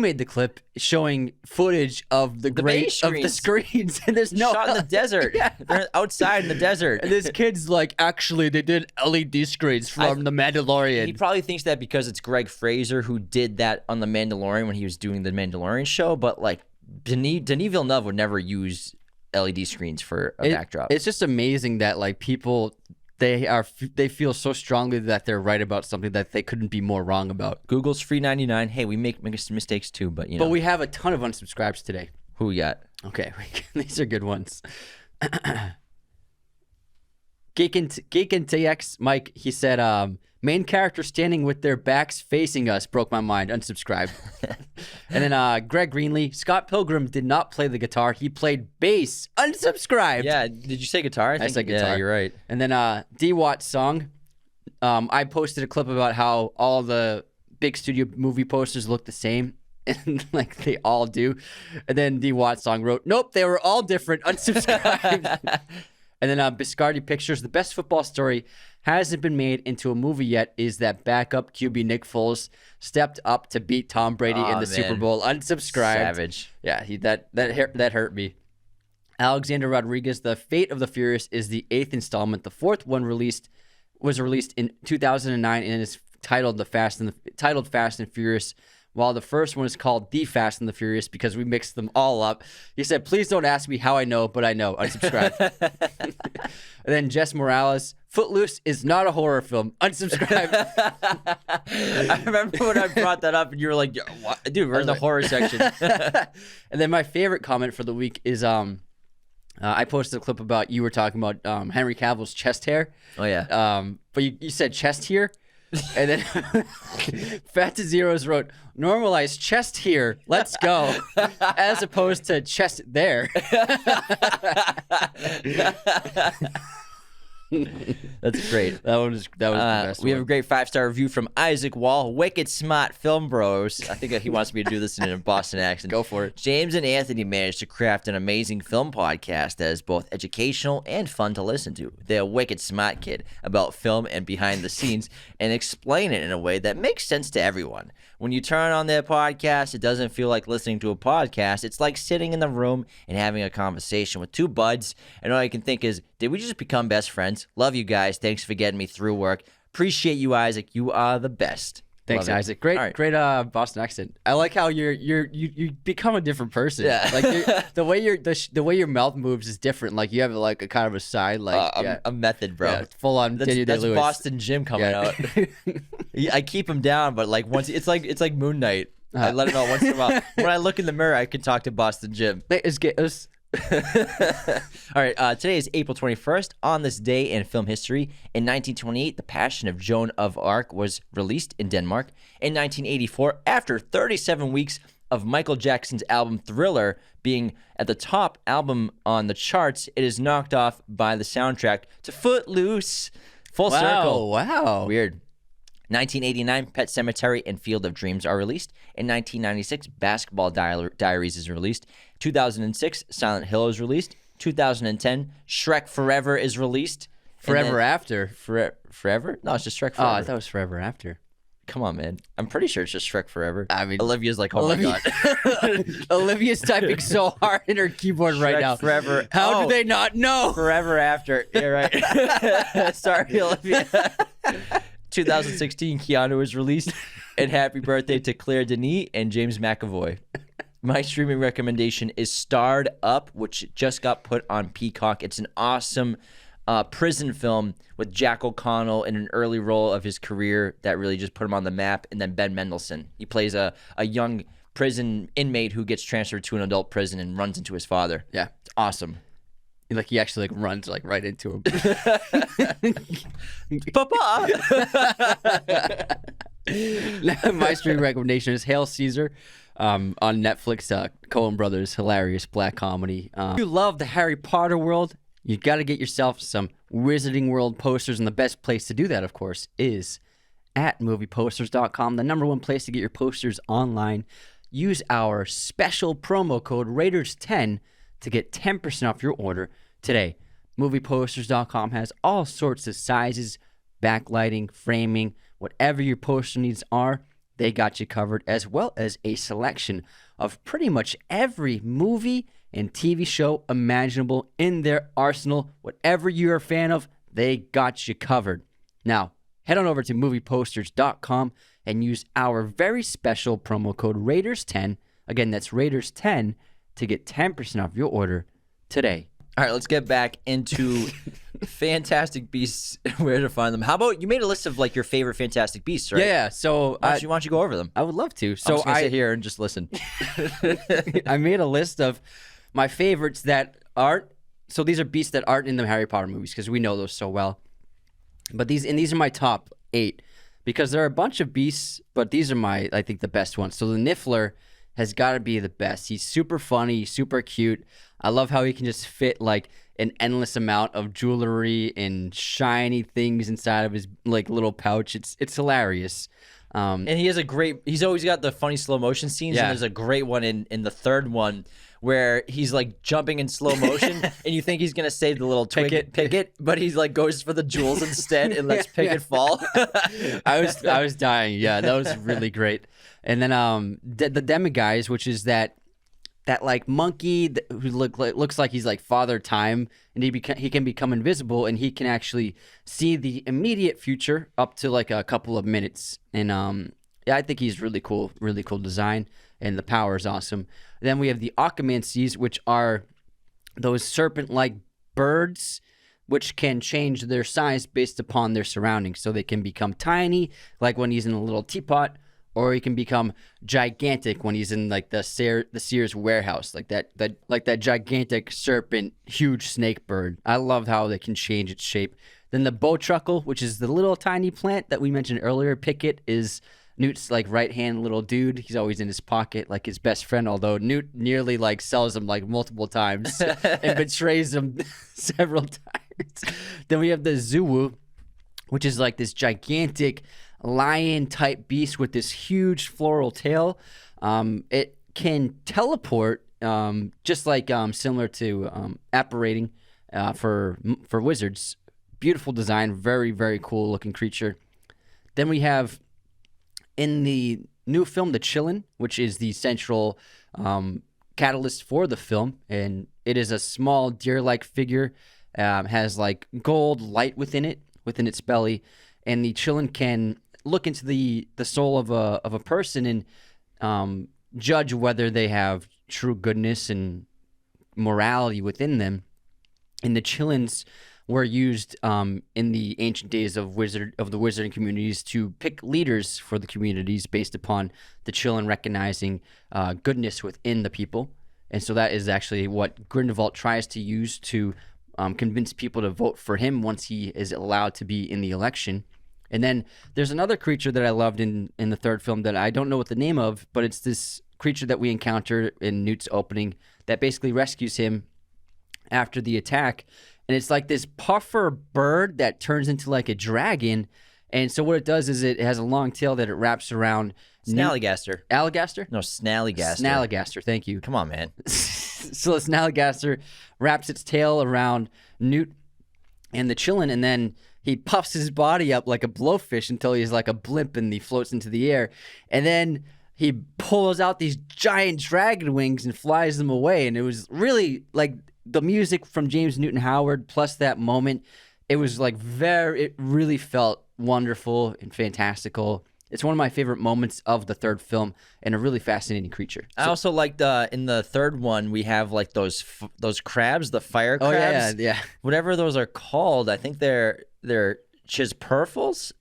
made the clip showing footage of the beige of the screens, and there's no shot in the desert. Yeah. They're outside in the desert. And this kid's like, actually, they did LED screens from The Mandalorian. He probably thinks that because it's Greg Fraser who did that on The Mandalorian when he was doing the Mandalorian show, but like Denis Villeneuve would never use LED screens for a backdrop. It's just amazing that like people they feel so strongly that they're right about something that they couldn't be more wrong about. Google's free 99. Hey, we make mistakes too, but you know. But we have a ton of unsubscribes today. Who we got? Okay, these are good ones. Geek and TX Mike, he said, main character standing with their backs facing us broke my mind. Unsubscribe. And then Greg Greenlee, Scott Pilgrim did not play the guitar. He played bass. Unsubscribed. Yeah, did you say guitar? I said guitar. Yeah, you're right. And then D Watt's song. I posted a clip about how all the big studio movie posters look the same. And like they all do. And then D Watt's song wrote, nope, they were all different. Unsubscribed. And then Biscardi Pictures, the best football story hasn't been made into a movie yet is that backup QB Nick Foles stepped up to beat Tom Brady in the Super Bowl. Unsubscribed. Savage. Yeah, that hurt me. Alexander Rodriguez, The Fate of the Furious is the 8th installment. The 4th one was released in 2009 and is titled Fast and Furious. While the first one is called The Fast and the Furious because we mixed them all up. He said, please don't ask me how I know, but I know. Unsubscribe. And then Jess Morales, Footloose is not a horror film. Unsubscribe. I remember when I brought that up and you were like, what? Dude, we're in the horror section. And then my favorite comment for the week is I posted a clip about you were talking about Henry Cavill's chest hair. Oh, yeah. But you said chest here. And then Fat to Zeros wrote, normalize chest here, let's go, as opposed to chest there. That's great. That was the best We one. have a great 5-star review from Isaac Wall. Wicked smart film bros. I think he wants me to do this in a Boston accent. Go for it. James and Anthony managed to craft an amazing film podcast that is both educational and fun to listen to. They're a wicked smart kid about film and behind the scenes and explain it in a way that makes sense to everyone. When you turn on their podcast, it doesn't feel like listening to a podcast. It's like sitting in the room and having a conversation with two buds. And all you can think is, did we just become best friends? Love you guys. Thanks for getting me through work. Appreciate you, Isaac. You are the best. Thanks, Love it. Isaac. Great, All right. great Boston accent. I like how you become a different person. Yeah. Like the way your mouth moves is different. Like you have like a kind of a side, like A method, bro. yeah, full on. That's Boston Jim coming out. I keep him down, but like once it's like Moon Knight. I let him out once in a while. When I look in the mirror, I can talk to Boston Jim. All right, today is April 21st. On this day in film history, in 1928, The Passion of Joan of Arc was released in Denmark. In 1984, after 37 weeks of Michael Jackson's album Thriller being at the top album on the charts, it is knocked off by the soundtrack to Footloose. Full circle. Wow. Weird. 1989, Pet Sematary and Field of Dreams are released. In 1996, Basketball Diaries is released. 2006, Silent Hill is released. 2010, Shrek Forever is released. Forever After. Forever? No, it's just Shrek Forever. Oh, I thought it was Forever After. Come on, man. I'm pretty sure it's just Shrek Forever. I mean, Olivia's like, oh my God. Olivia's typing so hard in her keyboard right Shrek now. Forever. How do they not know? Forever After. You're right. Sorry, Olivia. 2016, Keanu was released. And happy birthday to Claire Denis and James McAvoy. My streaming recommendation is Starred Up, which just got put on Peacock. It's an awesome prison film with Jack O'Connell in an early role of his career that really just put him on the map. And then Ben Mendelsohn. He plays a young prison inmate who gets transferred to an adult prison and runs into his father. Yeah. It's awesome. Like he actually like runs like right into him. Papa! My streaming recommendation is Hail Caesar on Netflix. Coen Brothers, hilarious black comedy. If you love the Harry Potter world, you got to get yourself some Wizarding World posters, and the best place to do that, of course, is at movieposters.com, the #1 place to get your posters online. Use our special promo code Raiders10 to get 10% off your order today. Movieposters.com has all sorts of sizes, backlighting, framing, whatever your poster needs are, they got you covered, as well as a selection of pretty much every movie and TV show imaginable in their arsenal. Whatever you're a fan of, they got you covered. Now, head on over to movieposters.com and use our very special promo code Raiders10. Again, that's Raiders10 to get 10% off your order today. All right, let's get back into Fantastic Beasts, where to find them. How about you made a list of like your favorite Fantastic Beasts, right? Yeah, so why don't you go over them? I would love to. I'm So just gonna sit here and just listen. I made a list of my favorites that aren't. So these are beasts that aren't in the Harry Potter movies because we know those so well. But these are my top 8 because there are a bunch of beasts, but these are I think the best ones. So the Niffler has got to be the best. He's super funny, super cute. I love how he can just fit like an endless amount of jewelry and shiny things inside of his like little pouch. It's hilarious. And he's always got the funny slow motion scenes. Yeah. And there's a great one in the third one where he's like jumping in slow motion and you think he's going to save the little Pickett, but he's like goes for the jewels instead and lets Pickett fall. I was dying. Yeah, that was really great. And then the Demiguise, which is that like monkey who looks like he's like Father Time, and he can become invisible, and he can actually see the immediate future up to like a couple of minutes. And yeah, I think he's really cool design, and the power is awesome. Then we have the Occlumencies, which are those serpent-like birds which can change their size based upon their surroundings. So they can become tiny, like when he's in a little teapot, or he can become gigantic when he's in like the Sears warehouse, like that gigantic serpent, huge snake bird. I love how they can change its shape. Then the Bowtruckle, which is the little tiny plant that we mentioned earlier. Pickett is Newt's like right-hand little dude. He's always in his pocket, like his best friend, although Newt nearly like sells him like multiple times and betrays him several times. Then we have the Zuwu, which is like this gigantic lion-type beast with this huge floral tail. It can teleport, just like similar to apparating for wizards. Beautiful design, very, very cool looking creature. Then we have in the new film, The Chillin', which is the central catalyst for the film, and it is a small deer-like figure, has like gold light within its belly, and the Chillin' can look into the soul of a person and judge whether they have true goodness and morality within them. And the Chillins were used in the ancient days of the wizarding communities to pick leaders for the communities based upon the Chillin recognizing goodness within the people. And so that is actually what Grindelwald tries to use to convince people to vote for him once he is allowed to be in the election. And then there's another creature that I loved in the third film that I don't know what the name of, but it's this creature that we encounter in Newt's opening that basically rescues him after the attack. And it's like this puffer bird that turns into like a dragon. And so what it does is it has a long tail that it wraps around. Snallygaster. Alligaster? No, Snallygaster. Snallygaster, thank you. Come on, man. So the Snallygaster wraps its tail around Newt and the Chillin', and then he puffs his body up like a blowfish until he's like a blimp and he floats into the air. And then he pulls out these giant dragon wings and flies them away. And it was really like the music from James Newton Howard plus that moment. It was like it really felt wonderful and fantastical. It's one of my favorite moments of the third film, and a really fascinating creature. I also liked in the third one we have like those crabs, the fire Oh crabs. yeah. Whatever those are called. I think they're chisperfils.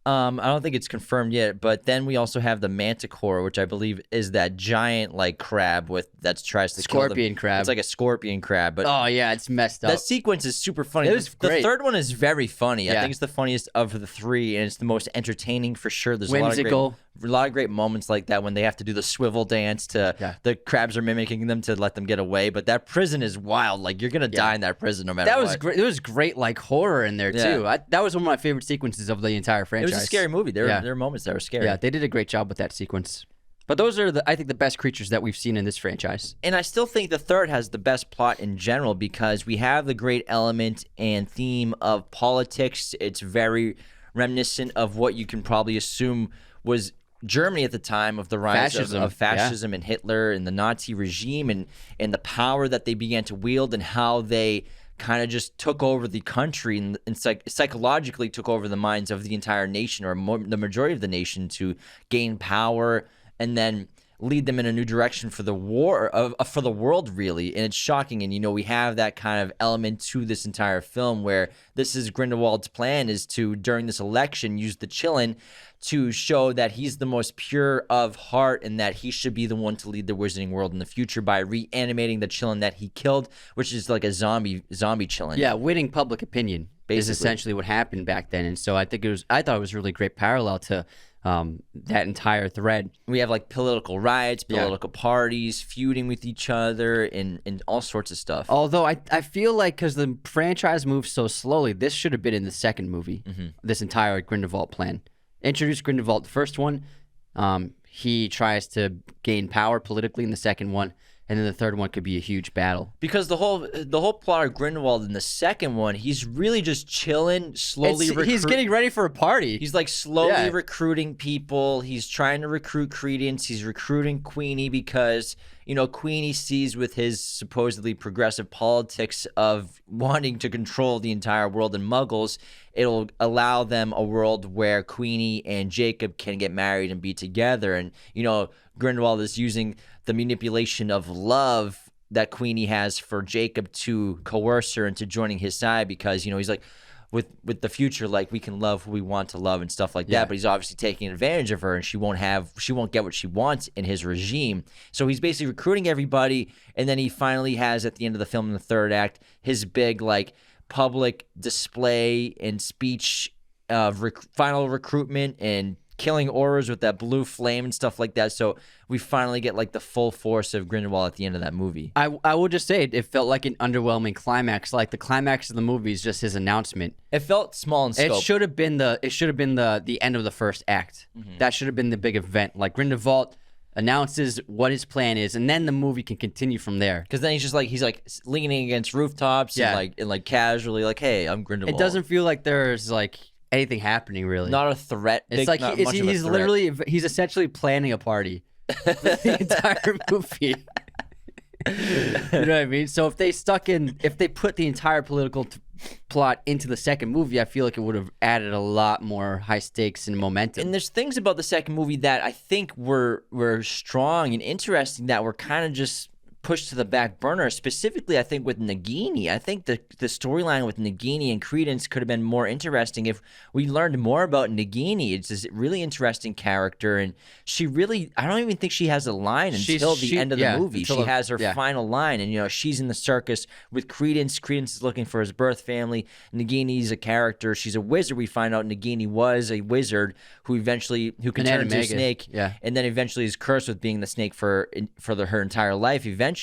I don't think it's confirmed yet, but then we also have the Manticore, which I believe is that giant like crab that tries to kill them. Scorpion crab. It's like a scorpion crab, but Oh yeah, it's messed up. that sequence is super funny. It was The great. third one is very funny. I Yeah. think it's the funniest of the three, and it's the most entertaining for sure. There's Whimsical. a lot of great moments like that when they have to do the swivel dance the crabs are mimicking them to let them get away. But that prison is wild. Like you're gonna die in that prison no matter That what. was great. There was great like horror in there too. That was one of my favorite sequences of the entire It franchise. was a scary movie. There were moments that were scary. Yeah, they did a great job with that sequence. But those are I think the best creatures that we've seen in this franchise. And I still think the third has the best plot in general because we have the great element and theme of politics. It's very reminiscent of what you can probably assume was Germany at the time of the rise of fascism and Hitler and the Nazi regime and the power that they began to wield and how they kind of just took over the country and psychologically took over the minds of the entire nation or the majority of the nation to gain power and then lead them in a new direction for the for the world, really. And it's shocking. And, we have that kind of element to this entire film where this is Grindelwald's plan is to, during this election, use the Chillin to show that he's the most pure of heart and that he should be the one to lead the wizarding world in the future by reanimating the Chillin that he killed, which is like a zombie Chillin. Yeah, winning public opinion is essentially what happened back then. And so I thought it was a really great parallel to that entire thread. We have like political riots, political parties, feuding with each other, and all sorts of stuff. Although I feel like because the franchise moves so slowly, this should have been in the second movie, this entire Grindelwald plan. Introduce Grindelwald, the first one. He tries to gain power politically in the second one. And then the third one could be a huge battle. Because the whole plot of Grindelwald in the second one, he's really just chilling, He's getting ready for a party. He's like slowly recruiting people. He's trying to recruit Credence. He's recruiting Queenie because, Queenie sees with his supposedly progressive politics of wanting to control the entire world and muggles, it'll allow them a world where Queenie and Jacob can get married and be together. And, Grindelwald is using the manipulation of love that Queenie has for Jacob to coerce her into joining his side because, he's like, with the future, like we can love who we want to love and stuff like that. But he's obviously taking advantage of her and she won't get what she wants in his regime. So he's basically recruiting everybody. And then he finally has at the end of the film in the third act, his big like public display and speech of final recruitment and killing Aurors with that blue flame and stuff like that. So we finally get like the full force of Grindelwald at the end of that movie. I will just say it felt like an underwhelming climax. Like the climax of the movie is just his announcement. It felt small in scope. It should have been the end of the first act. That should have been the big event. Like Grindelwald announces what his plan is, and then the movie can continue from there. Because then he's like leaning against rooftops and casually like, hey, I'm Grindelwald. It doesn't feel like there's like anything happening really. Not a threat. It's like he's essentially planning a party for the entire movie. You know what I mean? So if they put the entire political plot into the second movie, I feel like it would have added a lot more high stakes and momentum. And there's things about the second movie that I think were strong and interesting that were kind of just pushed to the back burner, specifically I think with Nagini. I think the storyline with Nagini and Credence could have been more interesting if we learned more about Nagini. It's this really interesting character, and she really, I don't even think she has a line until the end of the movie. She has her final line, and she's in the circus with Credence. Credence is looking for his birth family. Nagini's a character. She's a wizard. We find out Nagini was a wizard who can turn into a snake, and then eventually is cursed with being the snake for her entire life eventually.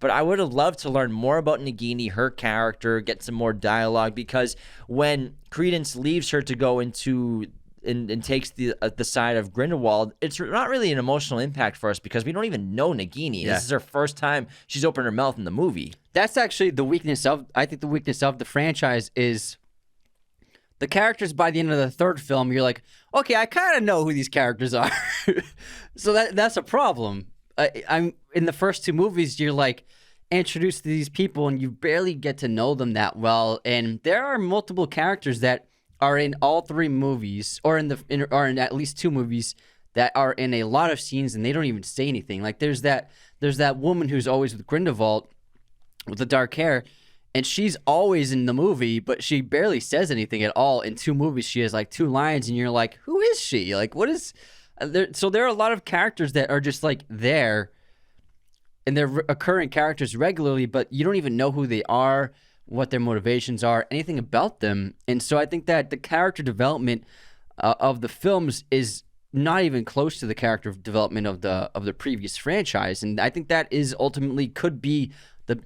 But I would have loved to learn more about Nagini, her character, get some more dialogue, because when Credence leaves her to go into and takes the side of Grindelwald, it's not really an emotional impact for us because we don't even know Nagini. This is her first time she's opened her mouth in the movie. That's actually the weakness of the franchise is the characters. By the end of the third film, you're like, okay, I kind of know who these characters are. So that's a problem. I'm in the first two movies, you're like introduced to these people and you barely get to know them that well. And there are multiple characters that are in all 3 movies, or or in at least 2 movies that are in a lot of scenes, and they don't even say anything. Like there's that woman who's always with Grindelwald with the dark hair, and she's always in the movie, but she barely says anything at all. In 2 movies, she has like 2 lines, and you're like, who is she? Like, what is there? So there are a lot of characters that are just like there, and they're occurring characters regularly, but you don't even know who they are, what their motivations are, anything about them. And so I think that the character development of the films is not even close to the character development of the previous franchise, and I think that is ultimately could be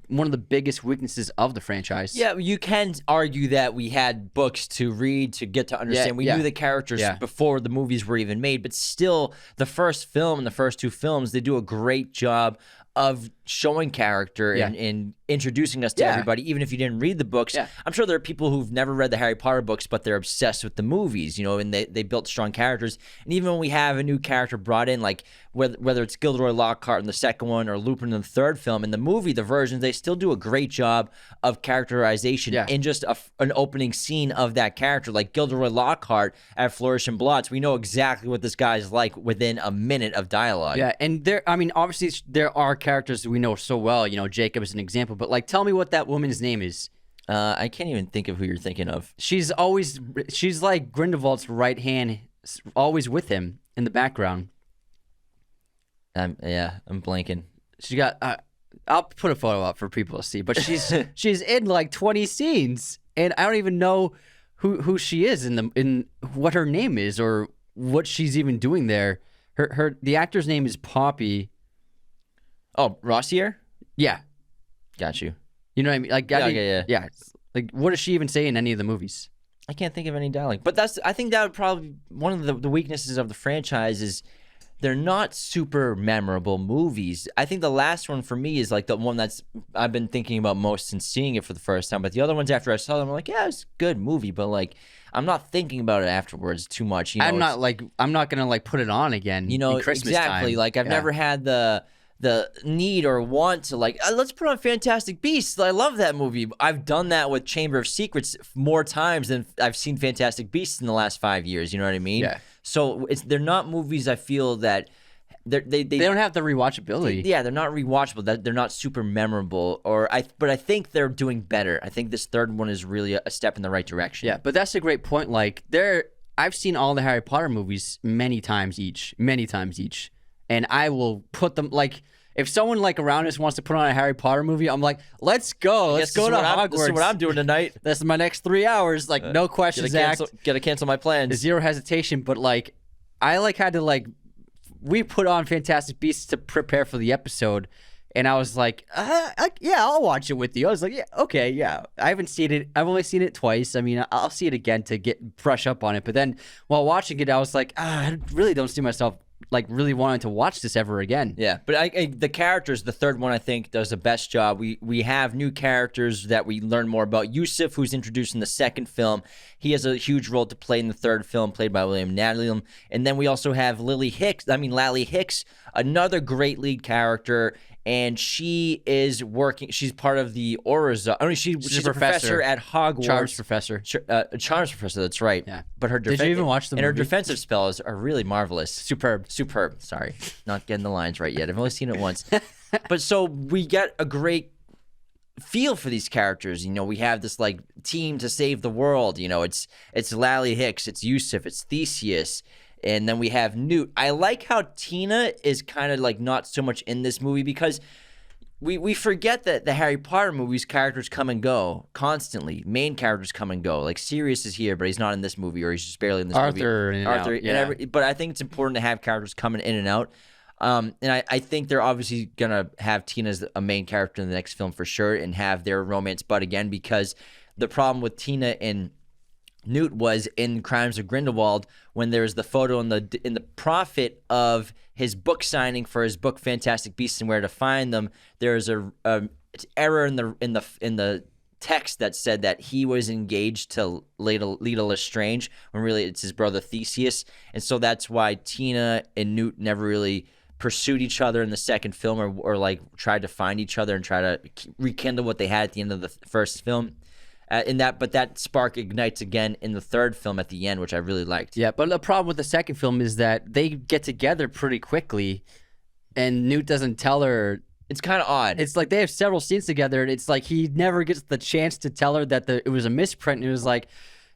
one of the biggest weaknesses of the franchise. Yeah, you can argue that we had books to read to get to understand. We knew the characters before the movies were even made, but still, the first film and the first 2 films, they do a great job of showing character and introducing us to everybody, even if you didn't read the books. I'm sure there are people who've never read the Harry Potter books, but they're obsessed with the movies, and they built strong characters. And even when we have a new character brought in, like whether it's Gilderoy Lockhart in the second one or Lupin in the third film, in the movie, the versions, they still do a great job of characterization in just an opening scene of that character. Like Gilderoy Lockhart at Flourish and Blotts, we know exactly what this guy's like within a minute of dialogue. Yeah, and obviously there are characters that we know so well. Jacob is an example, but like, tell me what that woman's name is. I can't even think of who you're thinking of. She's like Grindelwald's right hand, always with him in the background. I'm blanking. She got. I'll put a photo up for people to see, but she's in like 20 scenes, and I don't even know who she is in what her name is or what she's even doing there. The actor's name is Poppy. Oh, Rossier? Yeah. Got you. You know what I mean? Like, yeah. Like, what does she even say in any of the movies? I can't think of any dialogue. But I think that would probably one of the weaknesses of the franchise is they're not super memorable movies. I think the last one for me is like the one I've been thinking about most since seeing it for the first time. But the other ones after I saw them, I'm like, yeah, it's a good movie, but like I'm not thinking about it afterwards too much. I'm not gonna like put it on again. In Christmas exactly. time. Like I've never had the need or want to like let's put on Fantastic Beasts. I love that movie. I've done that with Chamber of Secrets more times than I've seen Fantastic Beasts in the last 5 years. You know what I mean? Yeah. So they're not movies I feel that they don't have the rewatchability. Yeah, they're not rewatchable. They're not super memorable. But I think they're doing better. I think this third one is really a step in the right direction. Yeah, but that's a great point. Like I've seen all the Harry Potter movies many times each, and I will put them like. If someone like around us wants to put on a Harry Potter movie, I'm like, let's go. Let's go to Hogwarts. This is what I'm doing tonight. That's my next 3 hours. Like, no questions asked. Gotta cancel my plans. Zero hesitation. But like, I had to we put on Fantastic Beasts to prepare for the episode. And I was like, yeah, I'll watch it with you. I was like, yeah, okay, yeah. I haven't seen it. I've only seen it twice. I mean, I'll see it again to brush up on it. But then while watching it, I was like, I really don't see myself like really wanting to watch this ever again. Yeah, but the characters, the third one I think does the best job. We have new characters that we learn more about. Yusuf, who's introduced in the second film, he has a huge role to play in the third film, played by William Natalie. And then we also have Lally Hicks, another great lead character. And she is working. She's part of the Aurors. She's a professor at Hogwarts. Charms professor. Charms professor. That's right. Yeah. But her did you even watch the movie? And her defensive spells are really marvelous. Superb. Sorry, not getting the lines right yet. I've only seen it once. But so we get a great feel for these characters. We have this like team to save the world. It's Lally Hicks. It's Yusuf. It's Theseus. And then we have Newt. I like how Tina is kind of like not so much in this movie because we forget that the Harry Potter movies characters come and go constantly. Main characters come and go. Like Sirius is here, but he's not in this movie, or he's just barely in this movie. Arthur. Yeah. But I think it's important to have characters coming in and out. And I think they're obviously gonna have Tina as a main character in the next film for sure, and have their romance butt again, because the problem with Tina and Newt was in Crimes of Grindelwald when there's the photo in the profit of his book signing for his book Fantastic Beasts and Where to Find Them. There's a error in the text that said that he was engaged to Leta Lestrange when really it's his brother Theseus, and so that's why Tina and Newt never really pursued each other in the second film, or like tried to find each other and try to rekindle what they had at the end of the first film. But that spark ignites again in the third film at the end, which I really liked. Yeah, but the problem with the second film is that they get together pretty quickly, and Newt doesn't tell her. It's kind of odd. It's like they have several scenes together, and it's like he never gets the chance to tell her that it was a misprint. And it was like,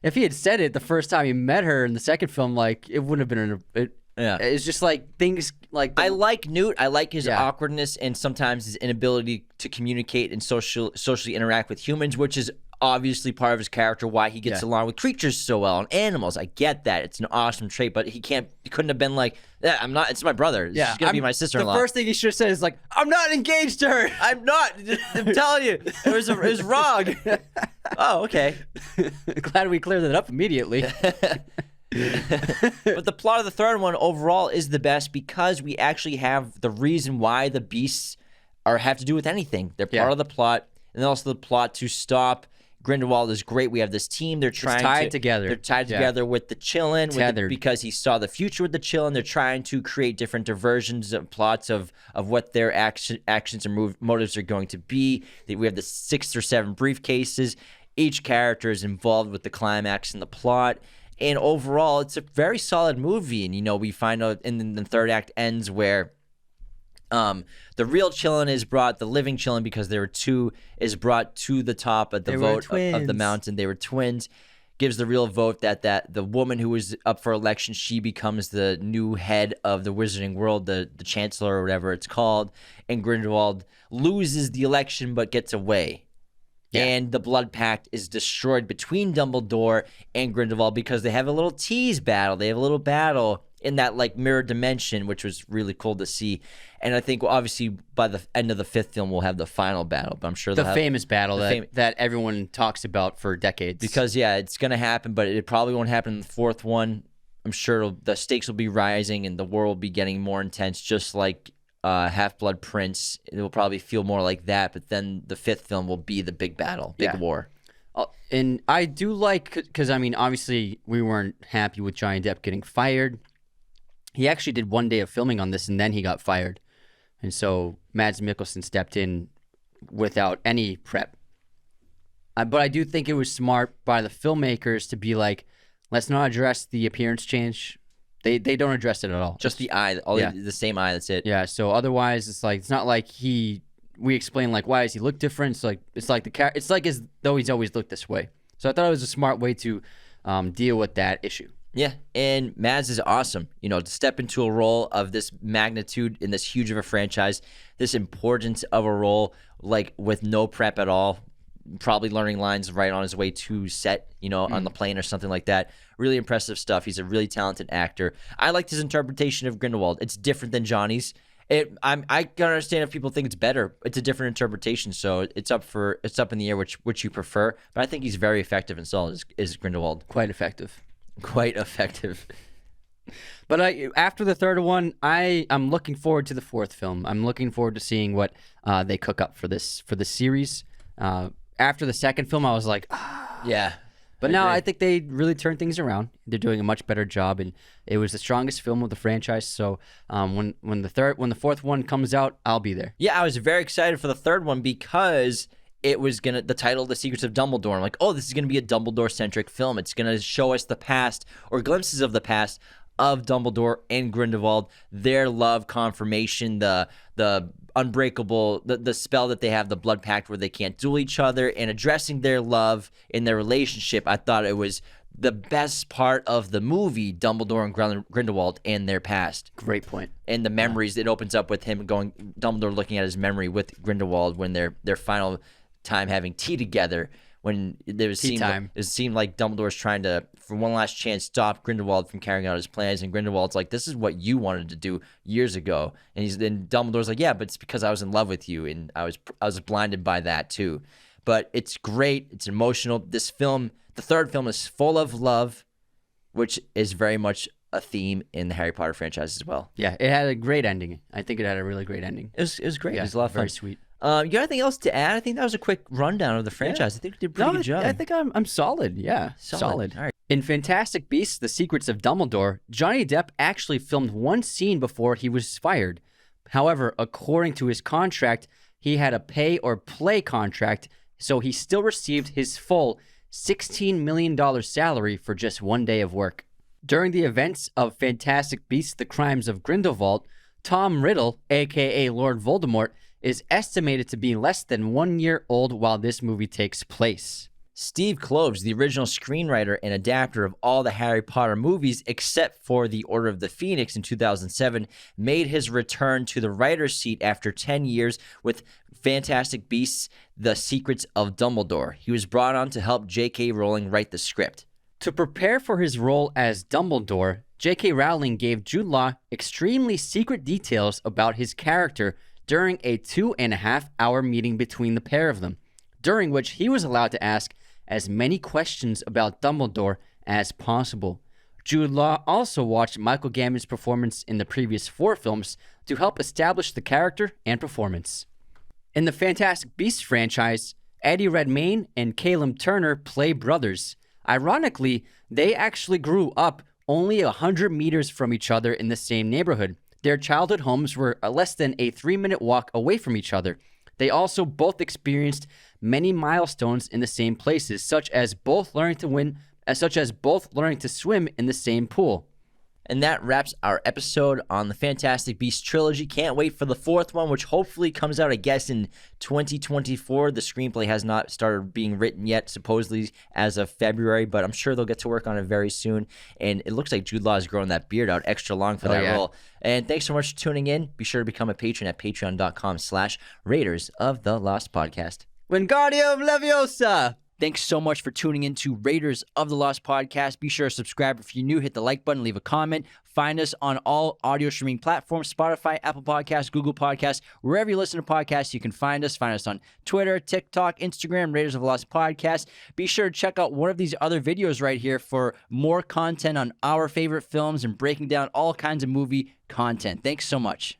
if he had said it the first time he met her in the second film, like it wouldn't have been. It's just like things like. I like Newt. I like his awkwardness and sometimes his inability to communicate and socially interact with humans, which is obviously part of his character, why he gets along with creatures so well and animals. I get that. It's an awesome trait, but he couldn't have been like, I'm not, it's my brother. She's going to be my sister-in-law. The first thing he should have said is like, I'm not engaged to her. I'm not. I'm telling you. It was wrong. Oh, okay. Glad we cleared that up immediately. But the plot of the third one overall is the best because we actually have the reason why the beasts have to do with anything. They're part of the plot, and also the plot to stop Grindelwald is great. We have this team. They're tied together. They're tied together with the Chillin, because he saw the future with the Chillin. They're trying to create different diversions of plots of what their actions and motives are going to be. We have the 6 or 7 briefcases. Each character is involved with the climax and the plot. And overall, it's a very solid movie. And, we find out in the third act ends where the real Chillin is brought, the living Chillin, because there were 2, is brought to the top of the vote of the mountain. They were twins. Gives the real vote that the woman who was up for election, she becomes the new head of the Wizarding World, the Chancellor or whatever it's called. And Grindelwald loses the election but gets away. Yeah. And the Blood Pact is destroyed between Dumbledore and Grindelwald because they have a little tease battle. They have a little battle in that mirror dimension, which was really cool to see. And I think obviously by the end of the 5th film we'll have the final battle, but I'm sure the famous battle that everyone talks about for decades. Because it's going to happen, but it probably won't happen in the 4th one. I'm sure the stakes will be rising and the war will be getting more intense, just like Half-Blood Prince. It will probably feel more like that, but then the 5th film will be the big battle, big war. And I do like, because obviously we weren't happy with Johnny Depp getting fired. He actually did 1 day of filming on this, and then he got fired. And so Mads Mikkelsen stepped in without any prep. But I do think it was smart by the filmmakers to be like, let's not address the appearance change. They don't address it at all. Just the eye, the same eye, that's it. Yeah, so otherwise it's not like we explain why does he look different. It's like as though he's always looked this way. So I thought it was a smart way to deal with that issue. Yeah, and Mads is awesome. To step into a role of this magnitude in this huge of a franchise, this importance of a role, with no prep at all, probably learning lines right on his way to set, on the plane or something like that. Really impressive stuff. He's a really talented actor. I liked his interpretation of Grindelwald. It's different than Johnny's. I can understand if people think it's better. It's a different interpretation, so it's up in the air which you prefer. But I think he's very effective and solid as Grindelwald. Quite effective. But after the third one, I'm looking forward to the 4th film. I'm looking forward to seeing what they cook up for the series. After the second film, I was like, yeah. But now I think they really turned things around. They're doing a much better job, and it was the strongest film of the franchise. So when the 4th one comes out, I'll be there. Yeah, I was very excited for the third one because it was the title, The Secrets of Dumbledore. I'm like, this is gonna be a Dumbledore-centric film. It's gonna show us the past or glimpses of the past of Dumbledore and Grindelwald, their love confirmation, the unbreakable, the spell that they have, the blood pact where they can't duel each other, and addressing their love in their relationship. I thought it was the best part of the movie, Dumbledore and Grindelwald and their past. Great point. And the memories, it opens up with him Dumbledore looking at his memory with Grindelwald when their final time having tea together. When it seemed like Dumbledore's trying to, for one last chance, stop Grindelwald from carrying out his plans, and Grindelwald's like, "This is what you wanted to do years ago," and Dumbledore's like, "Yeah, but it's because I was in love with you, and I was blinded by that too." But it's great. It's emotional. This film, the third film, is full of love, which is very much a theme in the Harry Potter franchise as well. Yeah, it had a great ending. I think it had a really great ending. It was great. Yeah, it was a lot of fun. Very sweet. You got anything else to add? I think that was a quick rundown of the franchise. I think we did a pretty good job. I think I'm solid. Yeah, solid. All right. In Fantastic Beasts: The Secrets of Dumbledore, Johnny Depp actually filmed one scene before he was fired. However, according to his contract, he had a pay or play contract, so he still received his full $16 million salary for just 1 day of work. During the events of Fantastic Beasts: The Crimes of Grindelwald, Tom Riddle, aka Lord Voldemort, is estimated to be less than 1 year old while this movie takes place. Steve Kloves, the original screenwriter and adapter of all the Harry Potter movies except for The Order of the Phoenix in 2007, made his return to the writer's seat after 10 years with Fantastic Beasts: The Secrets of Dumbledore. He was brought on to help J.K. Rowling write the script. To prepare for his role as Dumbledore, J.K. Rowling gave Jude Law extremely secret details about his character during a 2.5-hour meeting between the pair of them, during which he was allowed to ask as many questions about Dumbledore as possible. Jude Law also watched Michael Gammon's performance in the previous 4 films to help establish the character and performance. In the Fantastic Beasts franchise, Eddie Redmayne and Caleb Turner play brothers. Ironically, they actually grew up only 100 meters from each other in the same neighborhood. Their childhood homes were less than a 3-minute walk away from each other. They also both experienced many milestones in the same places, such as both learning to swim in the same pool. And that wraps our episode on the Fantastic Beasts trilogy. Can't wait for the 4th one, which hopefully comes out, I guess, in 2024. The screenplay has not started being written yet, supposedly as of February, but I'm sure they'll get to work on it very soon. And it looks like Jude Law is growing that beard out extra long for that role. And thanks so much for tuning in. Be sure to become a patron at patreon.com/Raiders of the Lost Podcast. Wingardium Leviosa! Thanks so much for tuning in to Raiders of the Lost Podcast. Be sure to subscribe if you're new. Hit the like button, leave a comment. Find us on all audio streaming platforms, Spotify, Apple Podcasts, Google Podcasts, wherever you listen to podcasts, you can find us. Find us on Twitter, TikTok, Instagram, Raiders of the Lost Podcast. Be sure to check out one of these other videos right here for more content on our favorite films and breaking down all kinds of movie content. Thanks so much.